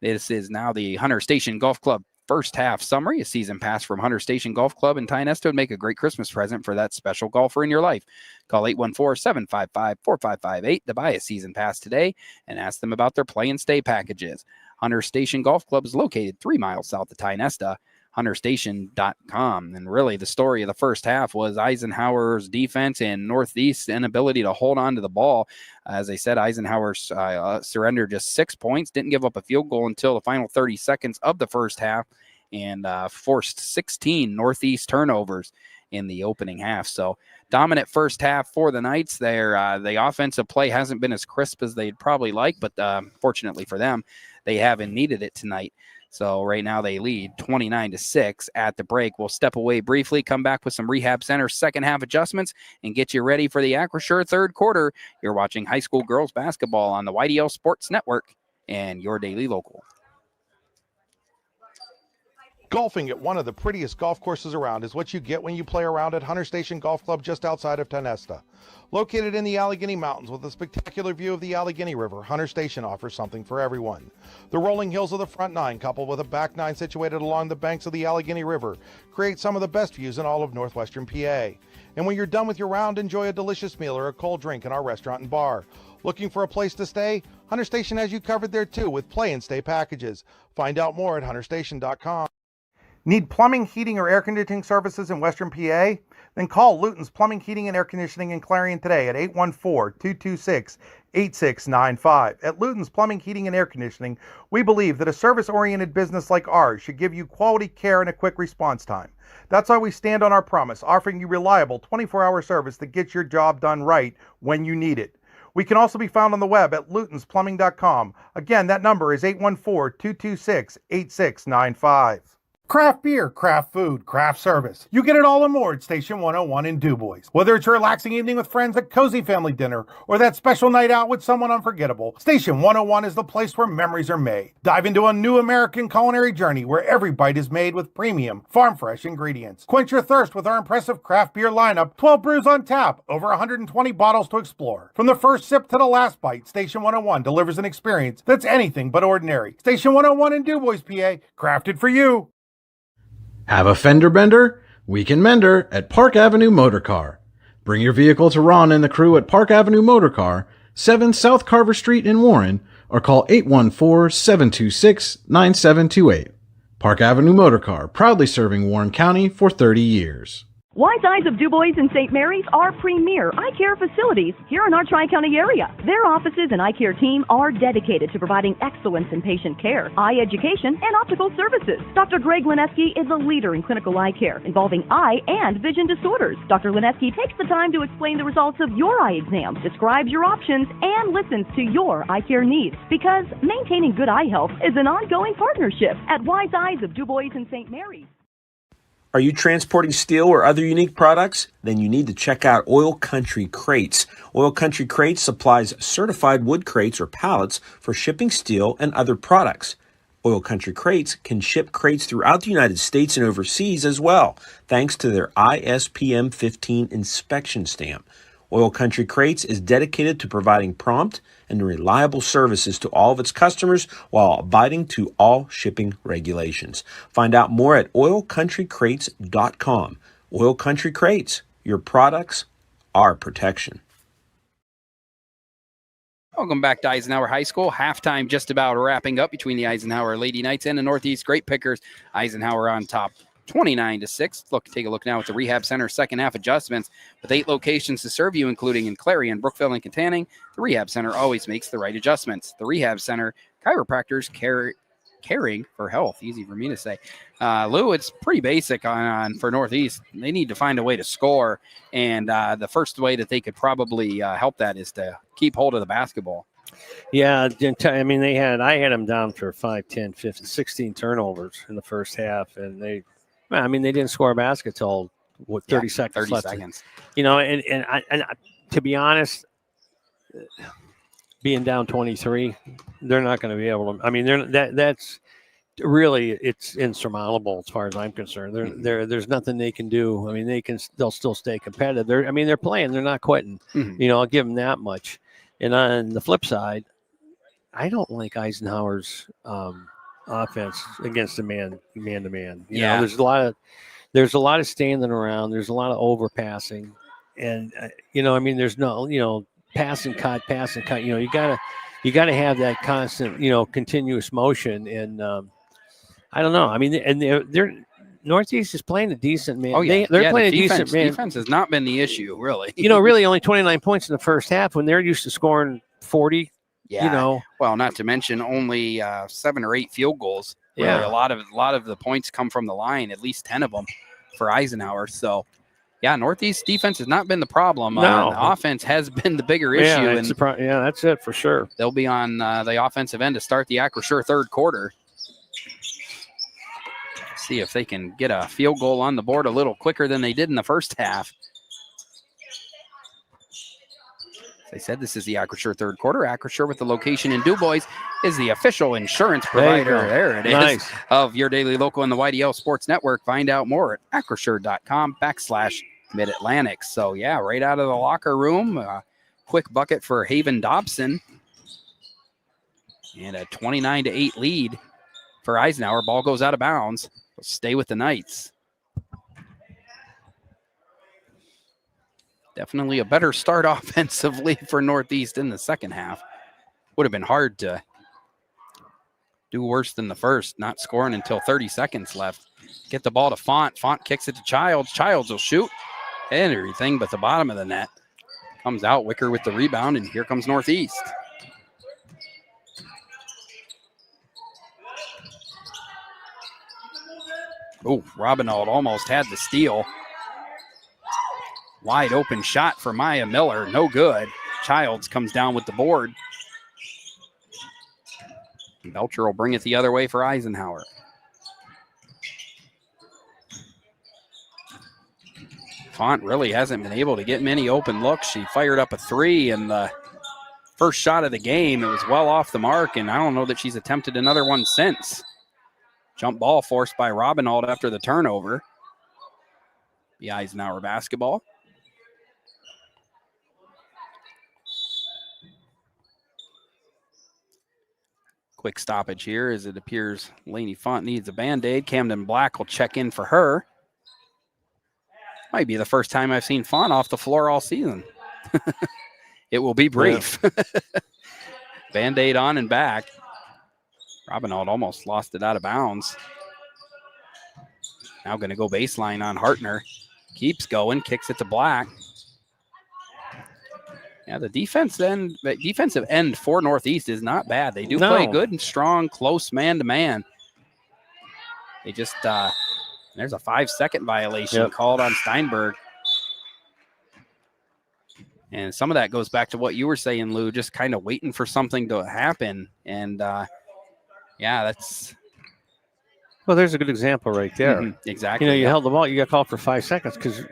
This is now the Hunter Station Golf Club first half summary. A season pass from Hunter Station Golf Club in Tynesta would make a great Christmas present for that special golfer in your life. Call 814-755-4558 to buy a season pass today and ask them about their play and stay packages. Hunter Station Golf Club is located 3 miles south of Tynesta. HunterStation.com. And really the story of the first half was Eisenhower's defense and Northeast's inability to hold on to the ball. As I said, Eisenhower surrendered just 6 points, didn't give up a field goal until the final 30 seconds of the first half, and forced 16 Northeast turnovers in the opening half. So dominant first half for the Knights there. The offensive play hasn't been as crisp as they'd probably like, but fortunately for them, they haven't needed it tonight. So right now they lead 29-6 at the break. We'll step away briefly, come back with some Rehab Center second half adjustments, and get you ready for the Acrisure third quarter. You're watching high school girls basketball on the YDL Sports Network and your daily local. Golfing at one of the prettiest golf courses around is what you get when you play around at Hunter Station Golf Club just outside of Tonesta. Located in the Allegheny Mountains with a spectacular view of the Allegheny River, Hunter Station offers something for everyone. The rolling hills of the front nine, coupled with a back nine situated along the banks of the Allegheny River, create some of the best views in all of northwestern PA. And when you're done with your round, enjoy a delicious meal or a cold drink in our restaurant and bar. Looking for a place to stay? Hunter Station has you covered there too with play and stay packages. Find out more at hunterstation.com. Need plumbing, heating, or air conditioning services in Western PA? Then call Luton's Plumbing, Heating, and Air Conditioning in Clarion today at 814-226-8695. At Luton's Plumbing, Heating, and Air Conditioning, we believe that a service-oriented business like ours should give you quality care and a quick response time. That's why we stand on our promise, offering you reliable 24-hour service that gets your job done right when you need it. We can also be found on the web at lutonsplumbing.com. Again, that number is 814-226-8695. Craft beer, craft food, craft service. You get it all and more at Station 101 in DuBois. Whether it's a relaxing evening with friends at Cozy Family Dinner or that special night out with someone unforgettable, Station 101 is the place where memories are made. Dive into a new American culinary journey where every bite is made with premium, farm-fresh ingredients. Quench your thirst with our impressive craft beer lineup, 12 brews on tap, over 120 bottles to explore. From the first sip to the last bite, Station 101 delivers an experience that's anything but ordinary. Station 101 in DuBois, PA, crafted for you. Have a fender bender? We can mender at Park Avenue Motor Car. Bring your vehicle to Ron and the crew at Park Avenue Motor Car, 7 South Carver Street in Warren, or call 814-726-9728. Park Avenue Motor Car, proudly serving Warren County for 30 years. Wise Eyes of DuBois and St. Mary's are premier eye care facilities here in our Tri-County area. Their offices and eye care team are dedicated to providing excellence in patient care, eye education, and optical services. Dr. Greg Lineski is a leader in clinical eye care involving eye and vision disorders. Dr. Lineski takes the time to explain the results of your eye exam, describes your options, and listens to your eye care needs, because maintaining good eye health is an ongoing partnership at Wise Eyes of DuBois and St. Mary's. Are you transporting steel or other unique products? Then you need to check out Oil Country Crates. Oil Country Crates supplies certified wood crates or pallets for shipping steel and other products. Oil Country Crates can ship crates throughout the United States and overseas as well, thanks to their ISPM 15 inspection stamp. Oil Country Crates is dedicated to providing prompt and reliable services to all of its customers while abiding to all shipping regulations. Find out more at oilcountrycrates.com. Oil Country Crates, your products, our protection. Welcome back to Eisenhower High School. Halftime just about wrapping up between the Eisenhower Lady Knights and the Northeast Great Pickers. Eisenhower on top, 29-6. Take a look now at the Rehab Center second half adjustments. With 8 locations to serve you, including in Clarion, Brookville, and Katanning, the Rehab Center always makes the right adjustments. The Rehab Center, chiropractors caring for health. Easy for me to say. Lou, it's pretty basic on for Northeast. They need to find a way to score, and the first way that they could probably help that is to keep hold of the basketball. Yeah, I mean, I had them down for 5, 10, 15, 16 turnovers in the first half, and they didn't score a basket till 30 seconds 30 left. seconds. You know, and to be honest, being down 23, they're not going to be able to. I mean, that's really, it's insurmountable as far as I'm concerned. There's nothing they can do. I mean, they'll still stay competitive. They're playing. They're not quitting. Mm-hmm. You know, I'll give them that much. And on the flip side, I don't like Eisenhower's offense against the man to man. You know, there's a lot of standing around. There's a lot of overpassing, and there's no pass and cut. You know, you gotta have that constant, continuous motion. And I don't know. I mean, and they're Northeast is playing a decent man. Oh, yeah. They're playing a decent man. Defense has not been the issue, really. Really only 29 points in the first half when they're used to scoring 40. Yeah. Well, not to mention only 7 or 8 field goals. Really. Yeah. A lot of the points come from the line, at least 10 of them for Eisenhower. So, yeah, Northeast defense has not been the problem. No. The offense has been the bigger issue. That's it for sure. They'll be on the offensive end to start the Acrisure third quarter. See if they can get a field goal on the board a little quicker than they did in the first half. I said, this is the Acrisure third quarter. Acrisure, with the location in DuBois, is the official insurance provider. There it is. Nice. Of your daily local and the YDL Sports Network. Find out more at acrisure.com/Mid-Atlantic. So, yeah, right out of the locker room, quick bucket for Haven Dobson. And a 29-8 lead for Eisenhower. Ball goes out of bounds. We'll stay with the Knights. Definitely a better start offensively for Northeast in the second half. Would have been hard to do worse than the first, not scoring until 30 seconds left. Get the ball to Font. Font kicks it to Childs. Childs will shoot and everything but the bottom of the net. Comes out. Wicker with the rebound, and here comes Northeast. Oh, Robinaud almost had the steal. Wide open shot for Maya Miller. No good. Childs comes down with the board. Belcher will bring it the other way for Eisenhower. Font really hasn't been able to get many open looks. She fired up a three in the first shot of the game. It was well off the mark, and I don't know that she's attempted another one since. Jump ball forced by Robinaud after the turnover. The Eisenhower basketball. Quick stoppage here as it appears Lainey Font needs a Band-Aid. Camden Black will check in for her. Might be the first time I've seen Font off the floor all season. It will be brief. Yeah. Band-Aid on and back. Robinaud almost lost it out of bounds. Now going to go baseline on Hartner. Keeps going, kicks it to Black. Yeah, the defensive end for Northeast is not bad. They do play good and strong, close man-to-man. They just, there's a 5-second violation called on Steinberg. And some of that goes back to what you were saying, Lou, just kind of waiting for something to happen. And, yeah, that's... Well, there's a good example right there. Mm-hmm, exactly. You held the ball, you got called for 5 seconds because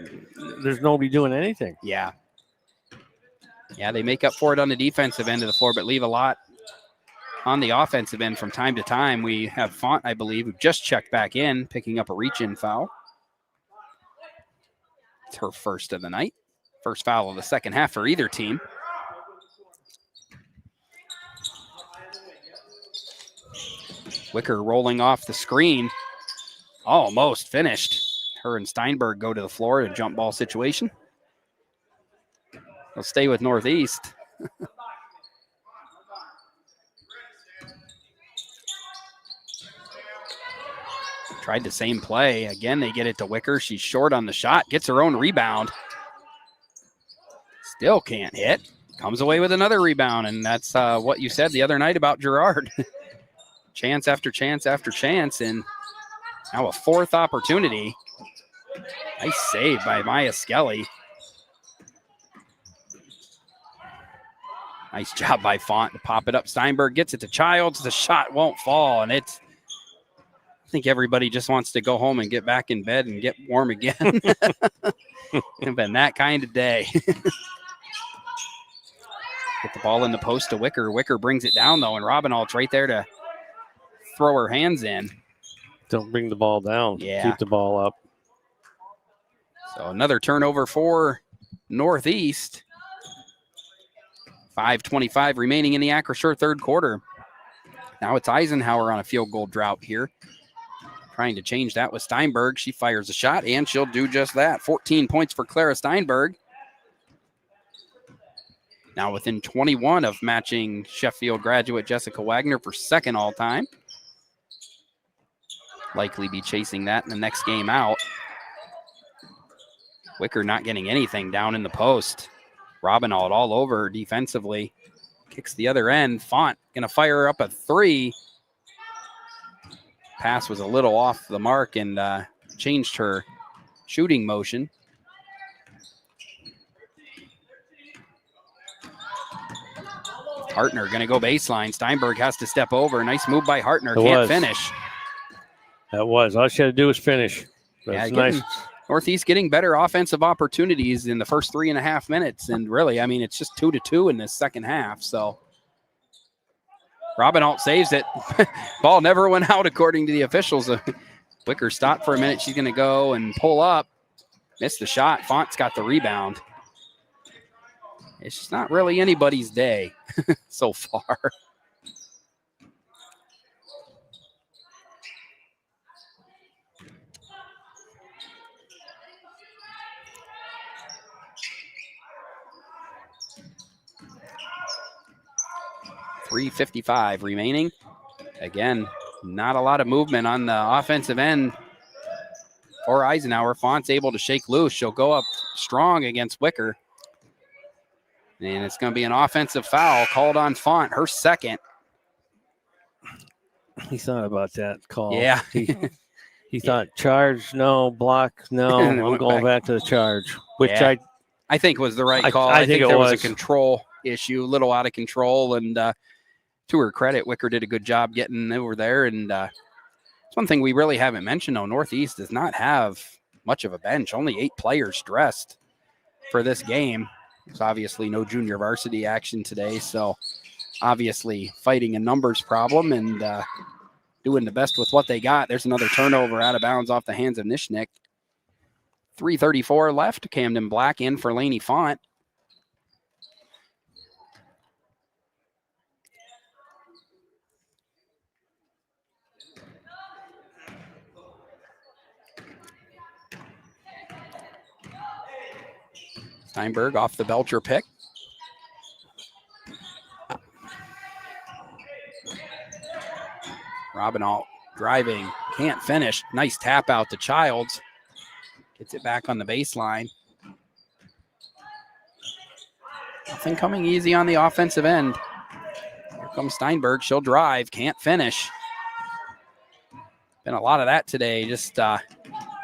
there's nobody doing anything. Yeah. Yeah, they make up for it on the defensive end of the floor, but leave a lot on the offensive end from time to time. We have Font, I believe, who just checked back in, picking up a reach-in foul. It's her first of the night. First foul of the second half for either team. Wicker rolling off the screen. Almost finished. Her and Steinberg go to the floor in a jump ball situation. They'll stay with Northeast. Tried the same play. Again, they get it to Wicker. She's short on the shot. Gets her own rebound. Still can't hit. Comes away with another rebound, and that's what you said the other night about Gerard. Chance after chance after chance, and now a fourth opportunity. Nice save by Maya Skelly. Nice job by Font to pop it up. Steinberg gets it to Childs. The shot won't fall, and it's... I think everybody just wants to go home and get back in bed and get warm again. It's been that kind of day. Get the ball in the post to Wicker. Wicker brings it down, though, and Robinaud's right there to throw her hands in. Don't bring the ball down. Yeah. Keep the ball up. So another turnover for Northeast. 5:25 remaining in the Acrisure third quarter. Now it's Eisenhower on a field goal drought here. Trying to change that with Steinberg. She fires a shot, and she'll do just that. 14 points for Clara Steinberg. Now within 21 of matching Sheffield graduate Jessica Wagner for second all-time. Likely be chasing that in the next game out. Wicker not getting anything down in the post. Robinaud all over her defensively. Kicks the other end. Font going to fire up a three. Pass was a little off the mark and changed her shooting motion. Hartner going to go baseline. Steinberg has to step over. Nice move by Hartner. Can't finish. That was. All she had to do was finish. Yeah, That's Northeast getting better offensive opportunities in the first 3.5 minutes. And really, I mean, it's just 2-2 in this second half. So Robinholt saves it. Ball never went out according to the officials. Wicker stopped for a minute. She's going to go and pull up. Missed the shot. Font's got the rebound. It's just not really anybody's day so far. .355 remaining. Again, not a lot of movement on the offensive end for Eisenhower. Font's able to shake loose. She'll go up strong against Wicker. And it's going to be an offensive foul called on Font, her second. He thought about that call. Yeah. He thought charge, no, block, no. I'm going back to the charge, which I think was the right call. I think there was a control issue, a little out of control. And to her credit, Wicker did a good job getting over there. And it's one thing we really haven't mentioned, though. Northeast does not have much of a bench. Only 8 players dressed for this game. There's obviously no junior varsity action today. So obviously fighting a numbers problem and doing the best with what they got. There's another turnover out of bounds off the hands of Nishnik. 3:34 left. Camden Black in for Laney Font. Steinberg off the Belcher pick. Robinholt driving, can't finish. Nice tap out to Childs. Gets it back on the baseline. Nothing coming easy on the offensive end. Here comes Steinberg. She'll drive, can't finish. Been a lot of that today. Just not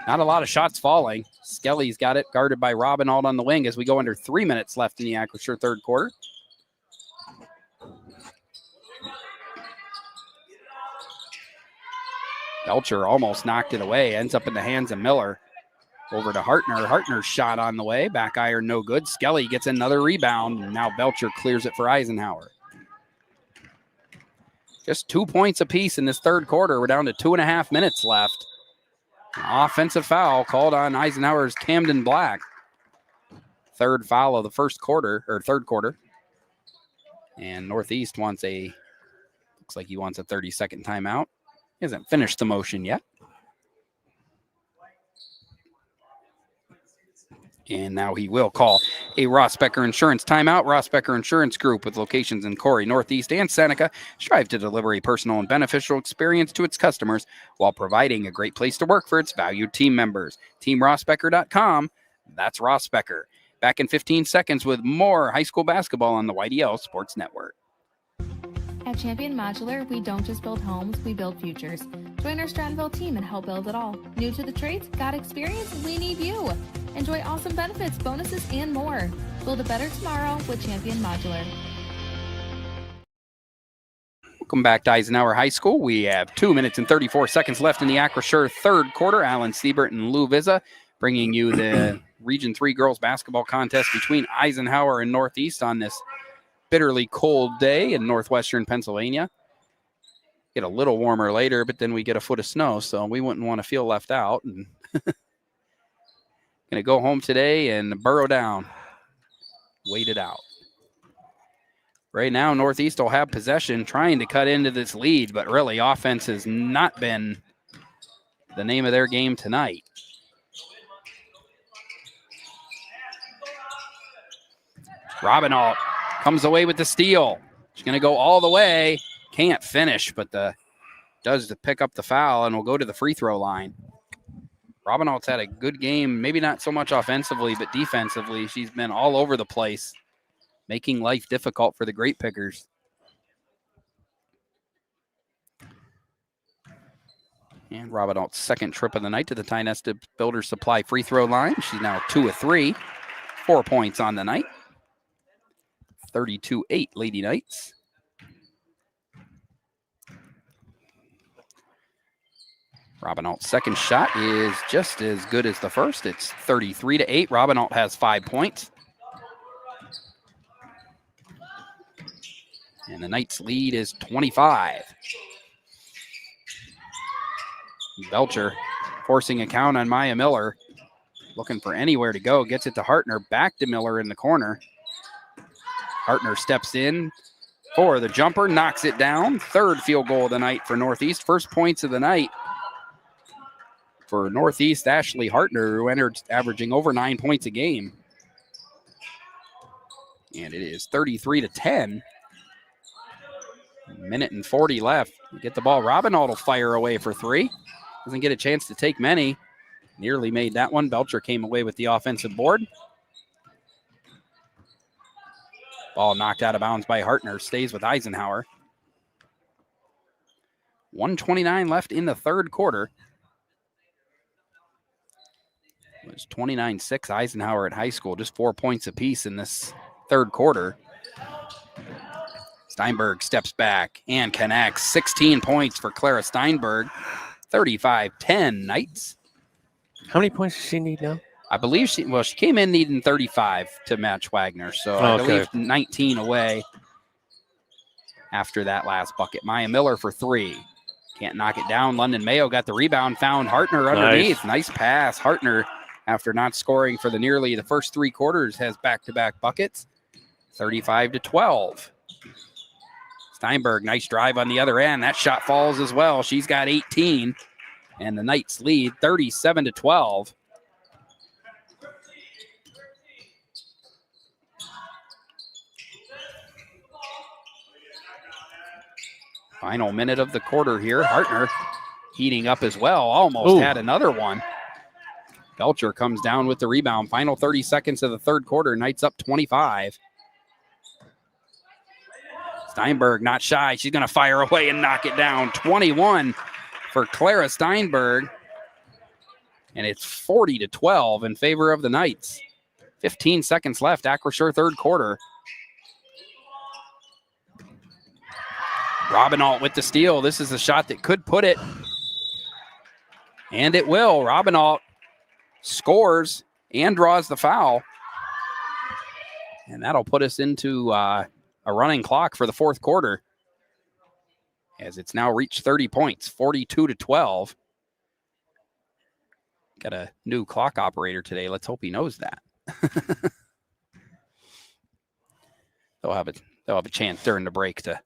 a lot of shots falling. Skelly's got it guarded by Robinholt on the wing as we go under 3 minutes left in the Acrisure third quarter. Belcher almost knocked it away. Ends up in the hands of Miller. Over to Hartner. Hartner's shot on the way. Back iron no good. Skelly gets another rebound. And now Belcher clears it for Eisenhower. Just 2 points apiece in this third quarter. We're down to 2.5 minutes left. Offensive foul called on Eisenhower's Camden Black. Third foul of the third quarter. And Northeast looks like he wants a 30-second timeout. He hasn't finished the motion yet. And now he will call a Ross Becker Insurance timeout. Ross Becker Insurance Group, with locations in Corey, Northeast, and Seneca, strive to deliver a personal and beneficial experience to its customers while providing a great place to work for its valued team members. TeamRossBecker.com. That's Ross Becker. Back in 15 seconds with more high school basketball on the YDL Sports Network. At Champion Modular, we don't just build homes, we build futures. Join our Strattonville team and help build it all. New to the trades? Got experience? We need you. Enjoy awesome benefits, bonuses, and more. Build a better tomorrow with Champion Modular. Welcome back to Eisenhower High School. We have 2 minutes and 34 seconds left in the Acrisure third quarter. Alan Siebert and Lou Vizza bringing you the Region 3 girls basketball contest between Eisenhower and Northeast on this bitterly cold day in northwestern Pennsylvania. Get a little warmer later, but then we get a foot of snow, so we wouldn't want to feel left out. And going to go home today and burrow down, wait it out. Right now, Northeast will have possession, trying to cut into this lead, but really offense has not been the name of their game tonight. Robinholt comes away with the steal. She's going to go all the way. Can't finish, but does to pick up the foul and will go to the free throw line. Robinholt's had a good game, maybe not so much offensively, but defensively. She's been all over the place, making life difficult for the Great Pickers. And Robinholt's second trip of the night to the Ty Nested Builders Supply free throw line. She's now 2 of 3, 4 points on the night. 32-8 Lady Knights. Robinault's second shot is just as good as the first. It's 33-8. Robinault has 5 points. And the Knights' lead is 25. Belcher forcing a count on Maya Miller. Looking for anywhere to go. Gets it to Hartner. Back to Miller in the corner. Hartner steps in for the jumper. Knocks it down. Third field goal of the night for Northeast. First points of the night for Northeast. Ashley Hartner, who entered averaging over 9 points a game. And it is 33-10. Minute and 40 left. You get the ball. Robinault will fire away for three. Doesn't get a chance to take many. Nearly made that one. Belcher came away with the offensive board. Ball knocked out of bounds by Hartner. Stays with Eisenhower. 1:29 left in the third quarter. It was 29-6 Eisenhower at high school. Just 4 points apiece in this third quarter. Steinberg steps back and connects. 16 points for Clara Steinberg. 35-10 Knights. How many points does she need now? I believe she came in needing 35 to match Wagner. So I believe 19 away after that last bucket. Maya Miller for three. Can't knock it down. London Mayo got the rebound, found Hartner underneath. Nice pass. Hartner, after not scoring for the first three quarters, has back-to-back buckets. 35-12. Steinberg, nice drive on the other end. That shot falls as well. She's got 18. And the Knights lead 37-12. Final minute of the quarter here. Hartner heating up as well. Almost had another one. Belcher comes down with the rebound. Final 30 seconds of the third quarter. Knights up 25. Steinberg not shy. She's going to fire away and knock it down. 21 for Clara Steinberg. And it's 40-12 in favor of the Knights. 15 seconds left. Acrisure third quarter. Robinault with the steal. This is a shot that could put it. And it will. Robinault scores and draws the foul. And that'll put us into a running clock for the fourth quarter, as it's now reached 30 points, 42-12. Got a new clock operator today. Let's hope he knows that. They'll have a chance during the break to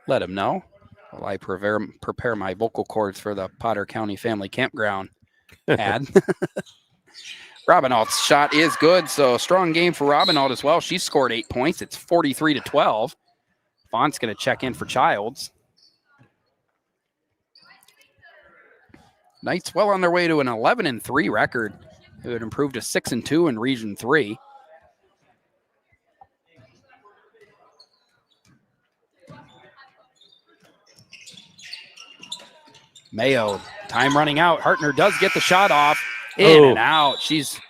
let him know while I prepare my vocal cords for the Potter County Family Campground ad. Robinault's shot is good, so strong game for Robinault as well. She scored 8 points. It's 43-12. Font's going to check in for Childs. Knights well on their way to an 11-3 record. It would improve to 6-2 in Region 3. Mayo, time running out. Hartner does get the shot off. In and out. She's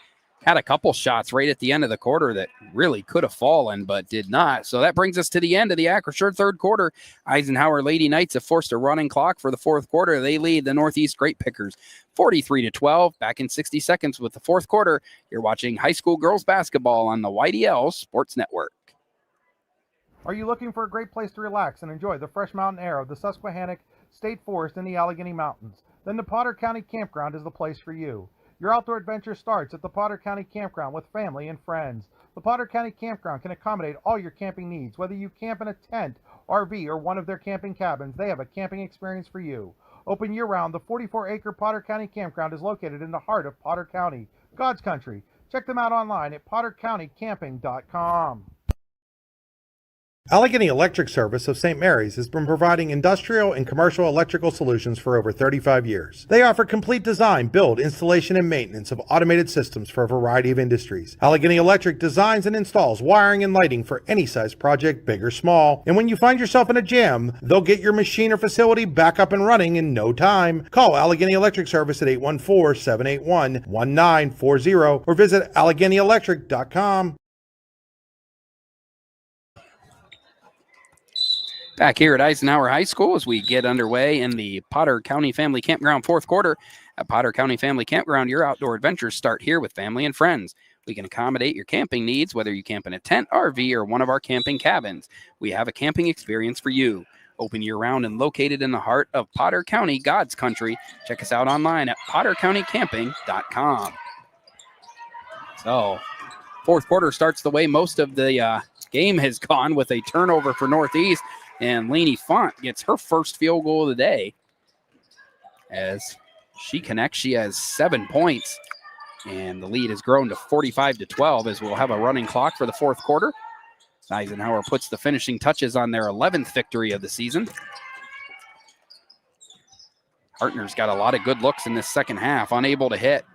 had a couple shots right at the end of the quarter that really could have fallen, but did not. So that brings us to the end of the Acrisure third quarter. Eisenhower Lady Knights have forced a running clock for the fourth quarter. They lead the Northeast Great Pickers 43-12. Back in 60 seconds with the fourth quarter. You're watching high school girls basketball on the YDL Sports Network. Are you looking for a great place to relax and enjoy the fresh mountain air of the Susquehannock State Forest in the Allegheny Mountains? Then the Potter County Campground is the place for you. Your outdoor adventure starts at the Potter County Campground with family and friends. The Potter County Campground can accommodate all your camping needs. Whether you camp in a tent, RV, or one of their camping cabins, they have a camping experience for you. Open year-round, the 44-acre Potter County Campground is located in the heart of Potter County, God's country. Check them out online at pottercountycamping.com. Allegheny Electric Service of St. Mary's has been providing industrial and commercial electrical solutions for over 35 years. They offer complete design, build, installation, and maintenance of automated systems for a variety of industries. Allegheny Electric designs and installs wiring and lighting for any size project, big or small. And when you find yourself in a jam, they'll get your machine or facility back up and running in no time. Call Allegheny Electric Service at 814-781-1940 or visit AlleghenyElectric.com. Back here at Eisenhower High School as we get underway in the Potter County Family Campground fourth quarter. At Potter County Family Campground, your outdoor adventures start here with family and friends. We can accommodate your camping needs, whether you camp in a tent, RV, or one of our camping cabins. We have a camping experience for you. Open year-round and located in the heart of Potter County, God's country. Check us out online at pottercountycamping.com. So, fourth quarter starts the way most of the game has gone with a turnover for Northeast. And Lainey Font gets her first field goal of the day. As she connects, she has 7 points. And the lead has grown to 45-12 as we'll have a running clock for the fourth quarter. Eisenhower puts the finishing touches on their 11th victory of the season. Hartner's got a lot of good looks in this second half, unable to hit.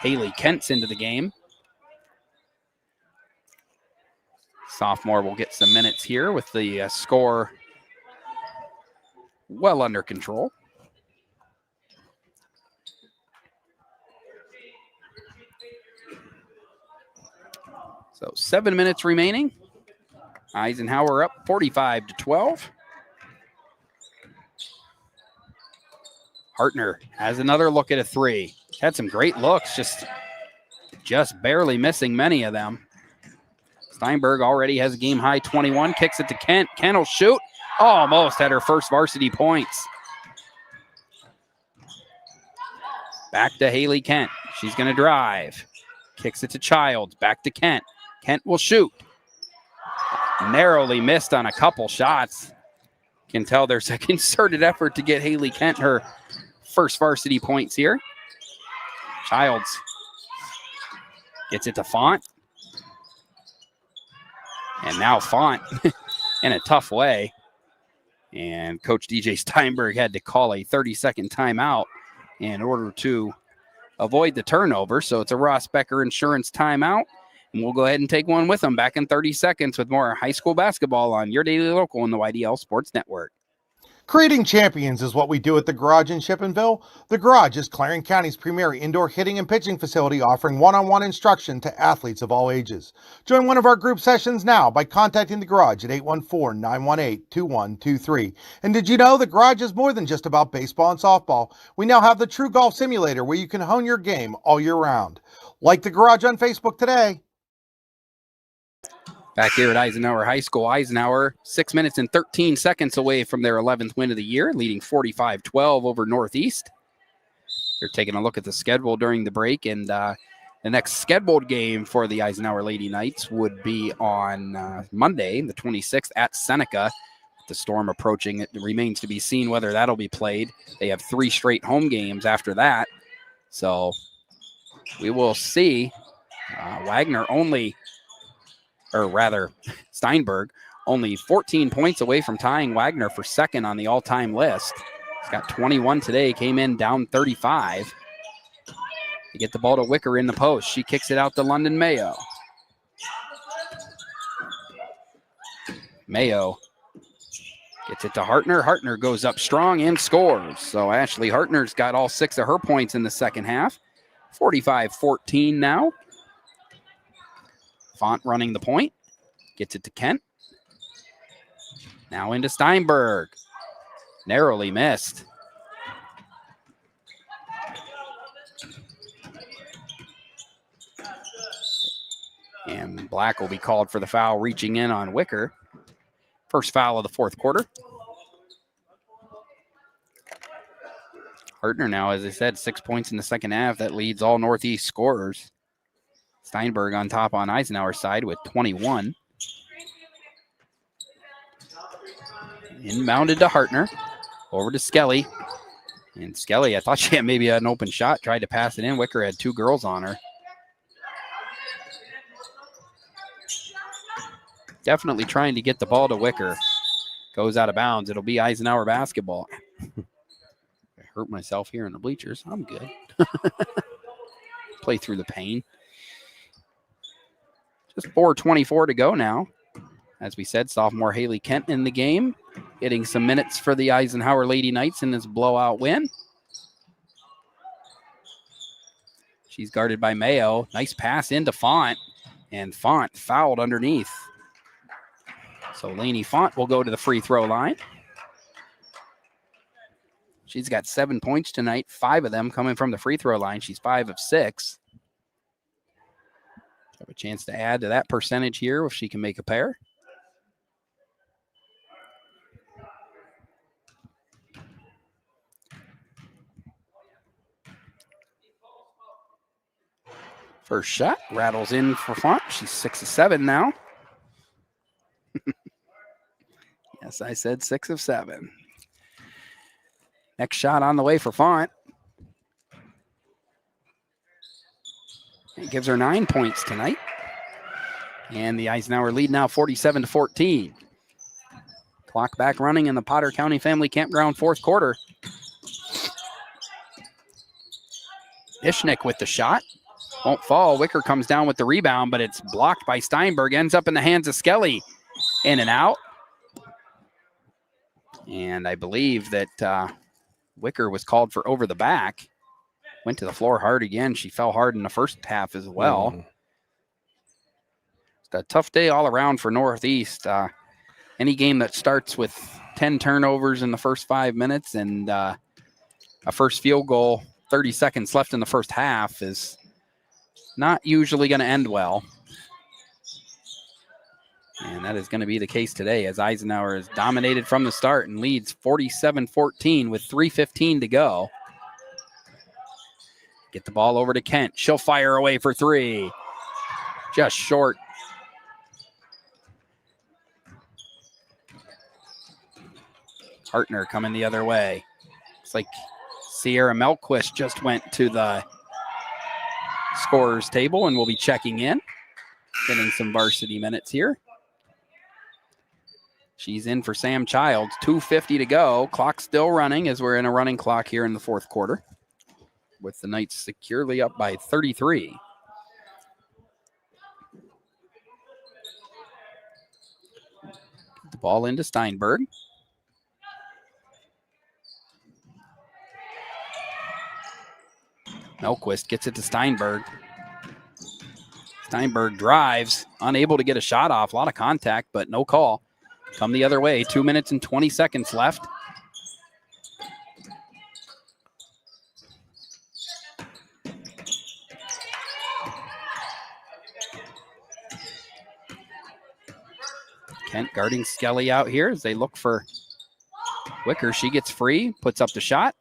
Haley Kent's into the game. Sophomore will get some minutes here with the score well under control. So 7 minutes remaining. Eisenhower up 45-12. Hartner has another look at a three. Had some great looks, just barely missing many of them. Steinberg already has a game-high 21, kicks it to Kent. Kent will shoot. Almost had her first varsity points. Back to Haley Kent. She's going to drive. Kicks it to Childs. Back to Kent. Kent will shoot. Narrowly missed on a couple shots. Can tell there's a concerted effort to get Haley Kent her first varsity points here. Childs gets it to Font. And now Font in a tough way. And Coach DJ Steinberg had to call a 30-second timeout in order to avoid the turnover. So it's a Ross Becker Insurance timeout. And we'll go ahead and take one with them back in 30 seconds with more high school basketball on your daily local on the YDL Sports Network. Creating champions is what we do at the Garage in Shippenville. The Garage is Clarence County's premier indoor hitting and pitching facility offering one-on-one instruction to athletes of all ages. Join one of our group sessions now by contacting the Garage at 814-918-2123. And did you know the Garage is more than just about baseball and softball? We now have the True Golf Simulator where you can hone your game all year round. Like the Garage on Facebook today. Back here at Eisenhower High School, Eisenhower 6 minutes and 13 seconds away from their 11th win of the year, leading 45-12 over Northeast. They're taking a look at the schedule during the break, and the next scheduled game for the Eisenhower Lady Knights would be on Monday, the 26th, at Seneca. With the storm approaching, it remains to be seen whether that'll be played. They have 3 straight home games after that, so we will see. Steinberg, only 14 points away from tying Wagner for second on the all-time list. He's got 21 today, came in down 35. They get the ball to Wicker in the post. She kicks it out to London Mayo. Mayo gets it to Hartner. Hartner goes up strong and scores. So Ashley Hartner's got all 6 of her points in the second half. 45-14 now. Font running the point. Gets it to Kent. Now into Steinberg. Narrowly missed. And Black will be called for the foul reaching in on Wicker. First foul of the fourth quarter. Hartner now, as I said, 6 points in the second half. That leads all Northeast scorers. Steinberg on top on Eisenhower's side with 21. Inbounded to Hartner. Over to Skelly. And Skelly, I thought she had maybe an open shot. Tried to pass it in. Wicker had 2 girls on her. Definitely trying to get the ball to Wicker. Goes out of bounds. It'll be Eisenhower basketball. I hurt myself here in the bleachers. I'm good. Play through the pain. Just 4:24 to go now. As we said, sophomore Haley Kent in the game, getting some minutes for the Eisenhower Lady Knights in this blowout win. She's guarded by Mayo. Nice pass into Font, and Font fouled underneath. So Lainey Font will go to the free throw line. She's got 7 points tonight, 5 of them coming from the free throw line. She's 5 of 6. Have a chance to add to that percentage here if she can make a pair. First shot rattles in for Font. She's 6 of 7 now. Yes, I said 6 of 7. Next shot on the way for Font. It gives her 9 points tonight. And the Eisenhower lead now 47-14. Clock back running in the Potter County Family Campground fourth quarter. Ishnick with the shot. Won't fall. Wicker comes down with the rebound, but it's blocked by Steinberg. Ends up in the hands of Skelly. In and out. And I believe that Wicker was called for over the back. Went to the floor hard again. She fell hard in the first half as well. It's a tough day all around for Northeast. Any game that starts with 10 turnovers in the first 5 minutes and a first field goal, 30 seconds left in the first half is not usually going to end well. And that is going to be the case today as Eisenhower is dominated from the start and leads 47-14 with 3:15 to go. Get the ball over to Kent. She'll fire away for 3. Just short. Hartner coming the other way. It's like Sierra Melquist just went to the scorer's table and will be checking in. Getting some varsity minutes here. She's in for Sam Childs. 2:50 to go. Clock still running as we're in a running clock here in the fourth quarter. With the Knights securely up by 33. The ball into Steinberg. Melquist gets it to Steinberg. Steinberg drives, unable to get a shot off. A lot of contact, but no call. Come the other way. 2 minutes and 20 seconds left. Kent guarding Skelly out here as they look for Wicker. She gets free, puts up the shot.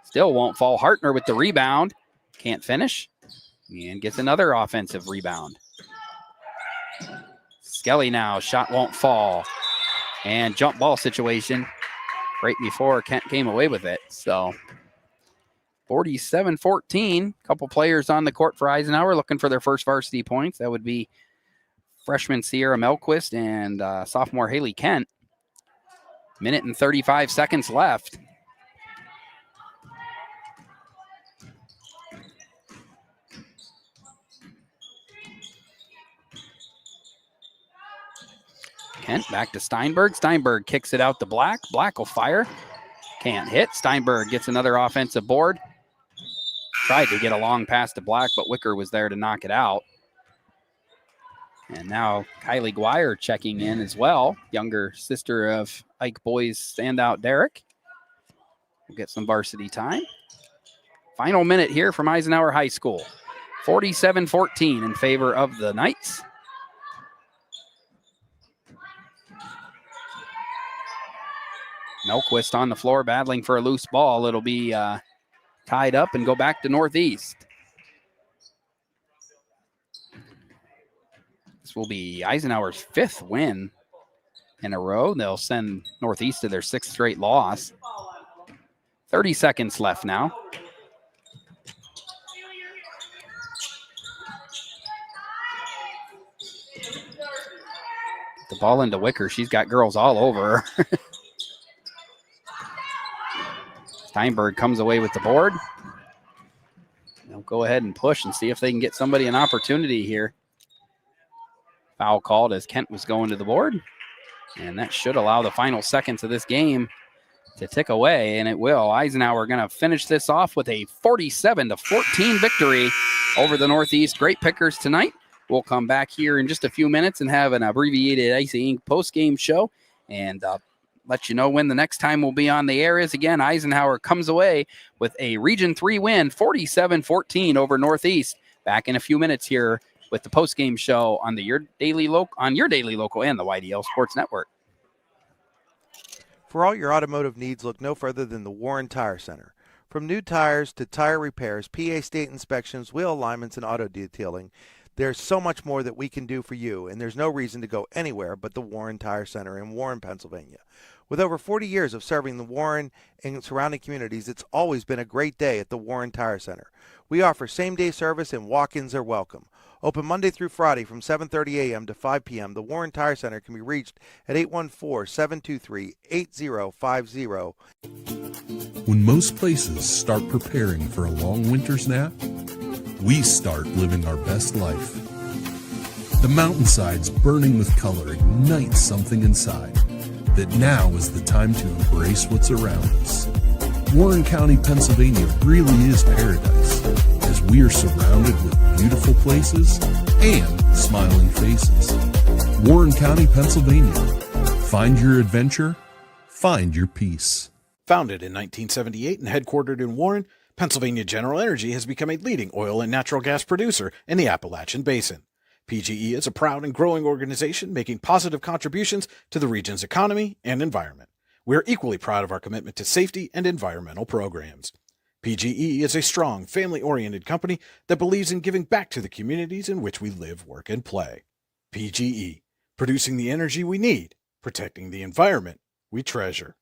Still won't fall. Hartner with the rebound. Can't finish. And gets another offensive rebound. Skelly now. Shot won't fall. And jump ball situation right before Kent came away with it. So 47-14. Couple players on the court for Eisenhower looking for their first varsity points. That would be freshman Sierra Melquist and sophomore Haley Kent. Minute and 35 seconds left. Kent back to Steinberg. Steinberg kicks it out to Black. Black will fire. Can't hit. Steinberg gets another offensive board. Tried to get a long pass to Black, but Wicker was there to knock it out. And now Kylie Guire checking in as well. Younger sister of Ike Boys standout Derek. We'll get some varsity time. Final minute here from Eisenhower High School. 47-14 in favor of the Knights. Melquist on the floor battling for a loose ball. It'll be tied up and go back to Northeast. This will be Eisenhower's 5th win in a row. They'll send Northeast to their 6th straight loss. 30 seconds left now. The ball into Wicker. She's got girls all over her. Steinberg comes away with the board. They'll go ahead and push and see if they can get somebody an opportunity here. Foul called as Kent was going to the board. And that should allow the final seconds of this game to tick away, and it will. Eisenhower going to finish this off with a 47-14 victory over the Northeast Great Pickers tonight. We'll come back here in just a few minutes and have an abbreviated Icy Inc. post-game show and let you know when the next time we'll be on the air is. Again, Eisenhower comes away with a Region 3 win, 47-14 over Northeast. Back in a few minutes here with the post-game show on your daily local and the YDL Sports Network. For all your automotive needs, look no further than the Warren Tire Center. From new tires to tire repairs, PA state inspections, wheel alignments, and auto detailing, there's so much more that we can do for you, and there's no reason to go anywhere but the Warren Tire Center in Warren, Pennsylvania. With over 40 years of serving the Warren and surrounding communities, it's always been a great day at the Warren Tire Center. We offer same-day service and walk-ins are welcome. Open Monday through Friday from 7:30 a.m. to 5 p.m., the Warren Tire Center can be reached at 814-723-8050. When most places start preparing for a long winter's nap, we start living our best life. The mountainsides burning with color ignite something inside that now is the time to embrace what's around us. Warren County, Pennsylvania really is paradise, as we are surrounded with beautiful places and smiling faces. Warren County, Pennsylvania. Find your adventure, find your peace. Founded in 1978 and headquartered in Warren, Pennsylvania General Energy has become a leading oil and natural gas producer in the Appalachian Basin. PGE is a proud and growing organization making positive contributions to the region's economy and environment. We are equally proud of our commitment to safety and environmental programs. PGE is a strong, family-oriented company that believes in giving back to the communities in which we live, work, and play. PGE, producing the energy we need, protecting the environment we treasure.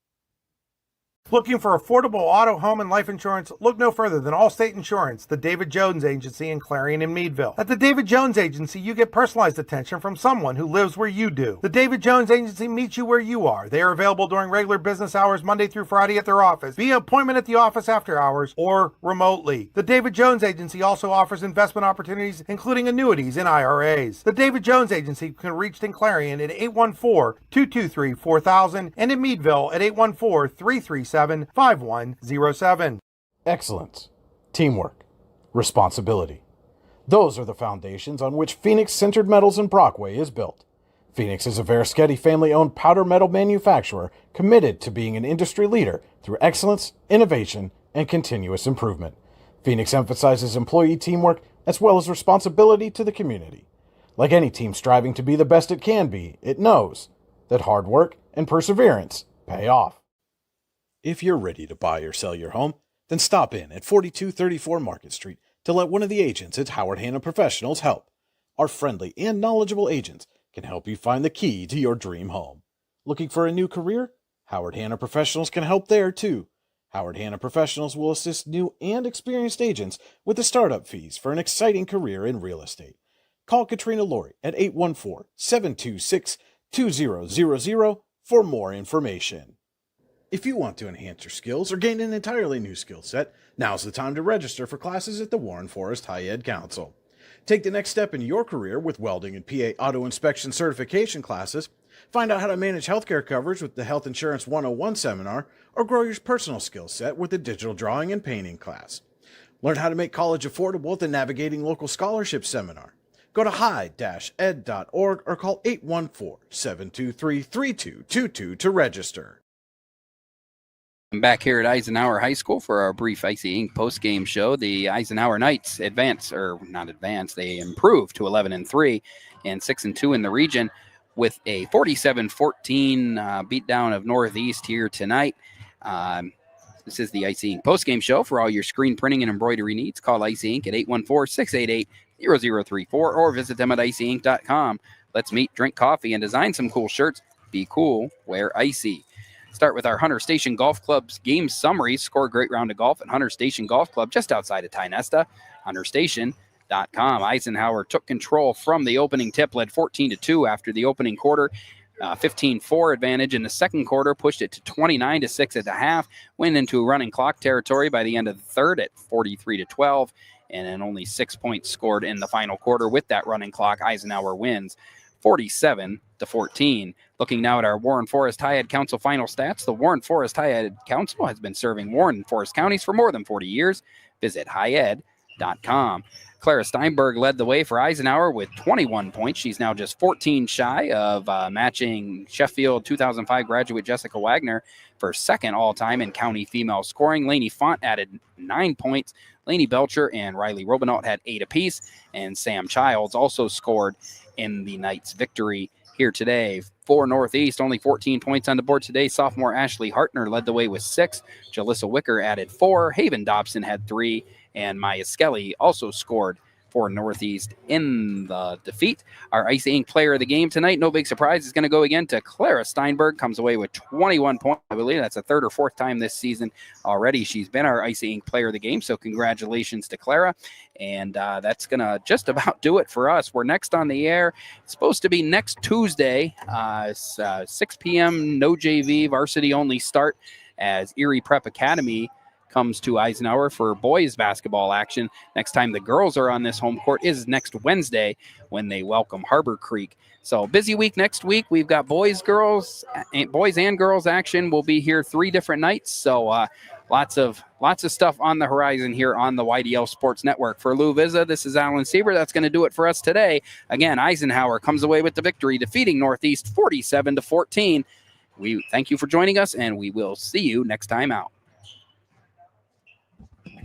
Looking for affordable auto, home, and life insurance? Look no further than Allstate Insurance, the David Jones Agency in Clarion and Meadville. At the David Jones Agency, you get personalized attention from someone who lives where you do. The David Jones Agency meets you where you are. They are available during regular business hours Monday through Friday at their office, via appointment at the office after hours, or remotely. The David Jones Agency also offers investment opportunities, including annuities and IRAs. The David Jones Agency can be reached in Clarion at 814-223-4000 and in Meadville at 814-337-5107. Excellence, teamwork, responsibility. Those are the foundations on which Phoenix Sintered Metals in Brockway is built. Phoenix is a Verischetti family-owned powder metal manufacturer committed to being an industry leader through excellence, innovation, and continuous improvement. Phoenix emphasizes employee teamwork as well as responsibility to the community. Like any team striving to be the best it can be, it knows that hard work and perseverance pay off. If you're ready to buy or sell your home, then stop in at 4234 Market Street to let one of the agents at Howard Hanna Professionals help. Our friendly and knowledgeable agents can help you find the key to your dream home. Looking for a new career? Howard Hanna Professionals can help there too. Howard Hanna Professionals will assist new and experienced agents with the startup fees for an exciting career in real estate. Call Katrina Laurie at 814-726-2000 for more information. If you want to enhance your skills or gain an entirely new skill set, now's the time to register for classes at the Warren Forest High Ed Council. Take the next step in your career with welding and PA auto inspection certification classes, find out how to manage healthcare coverage with the Health Insurance 101 seminar, or grow your personal skill set with the digital drawing and painting class. Learn how to make college affordable at the Navigating Local Scholarship Seminar. Go to high-ed.org or call 814-723-3222 to register. I'm back here at Eisenhower High School for our brief Icy Inc. post-game show. The Eisenhower Knights they improved to 11-3 and 6-2 in the region with a 47-14 beatdown of Northeast here tonight. This is the Icy Inc. post-game show. For all your screen printing and embroidery needs, call Icy Inc. at 814-688-0034 or visit them at icyinc.com. Let's meet, drink coffee, and design some cool shirts. Be cool, wear Icy. Start with our Hunter Station Golf Club's game summary. Score a great round of golf at Hunter Station Golf Club just outside of Tynesta. HunterStation.com. Eisenhower took control from the opening tip, led 14-2 after the opening quarter. 15-4 advantage in the second quarter, pushed it to 29-6 at the half, went into running clock territory by the end of the third at 43-12, and then only 6 points scored in the final quarter. With that running clock, Eisenhower wins 47-14. Looking now at our Warren Forest High Ed Council final stats. The Warren Forest High Ed Council has been serving Warren and Forest counties for more than 40 years. Visit highed.com. Clara Steinberg led the way for Eisenhower with 21 points. She's now just 14 shy of matching Sheffield 2005 graduate Jessica Wagner for second all-time in county female scoring. Lainey Font added 9 points. Lainey Belcher and Riley Robinault had 8 apiece, and Sam Childs also scored in the Knights' victory here today. For Northeast, only 14 points on the board today. Sophomore Ashley Hartner led the way with 6. Jalissa Wicker added 4. Haven Dobson had 3. And Maya Skelly also scored for Northeast in the defeat. Our Icy Ink player of the game tonight, no big surprise, is going to go again to Clara Steinberg. Comes away with 21 points. I believe that's the third or fourth time this season already she's been our Icy Ink player of the game. So congratulations to Clara. And that's going to just about do it for us. We're next on the air. It's supposed to be next Tuesday, 6 p.m., no JV, varsity only start as Erie Prep Academy comes to Eisenhower for boys basketball action. Next time the girls are on this home court is next Wednesday when they welcome Harbor Creek. So busy week next week. We've got boys and girls action. We'll be here 3 different nights. So lots of stuff on the horizon here on the YDL Sports Network. For Lou Vizza, this is Alan Sieber. That's going to do it for us today. Again, Eisenhower comes away with the victory, defeating Northeast 47-14. We thank you for joining us, and we will see you next time out.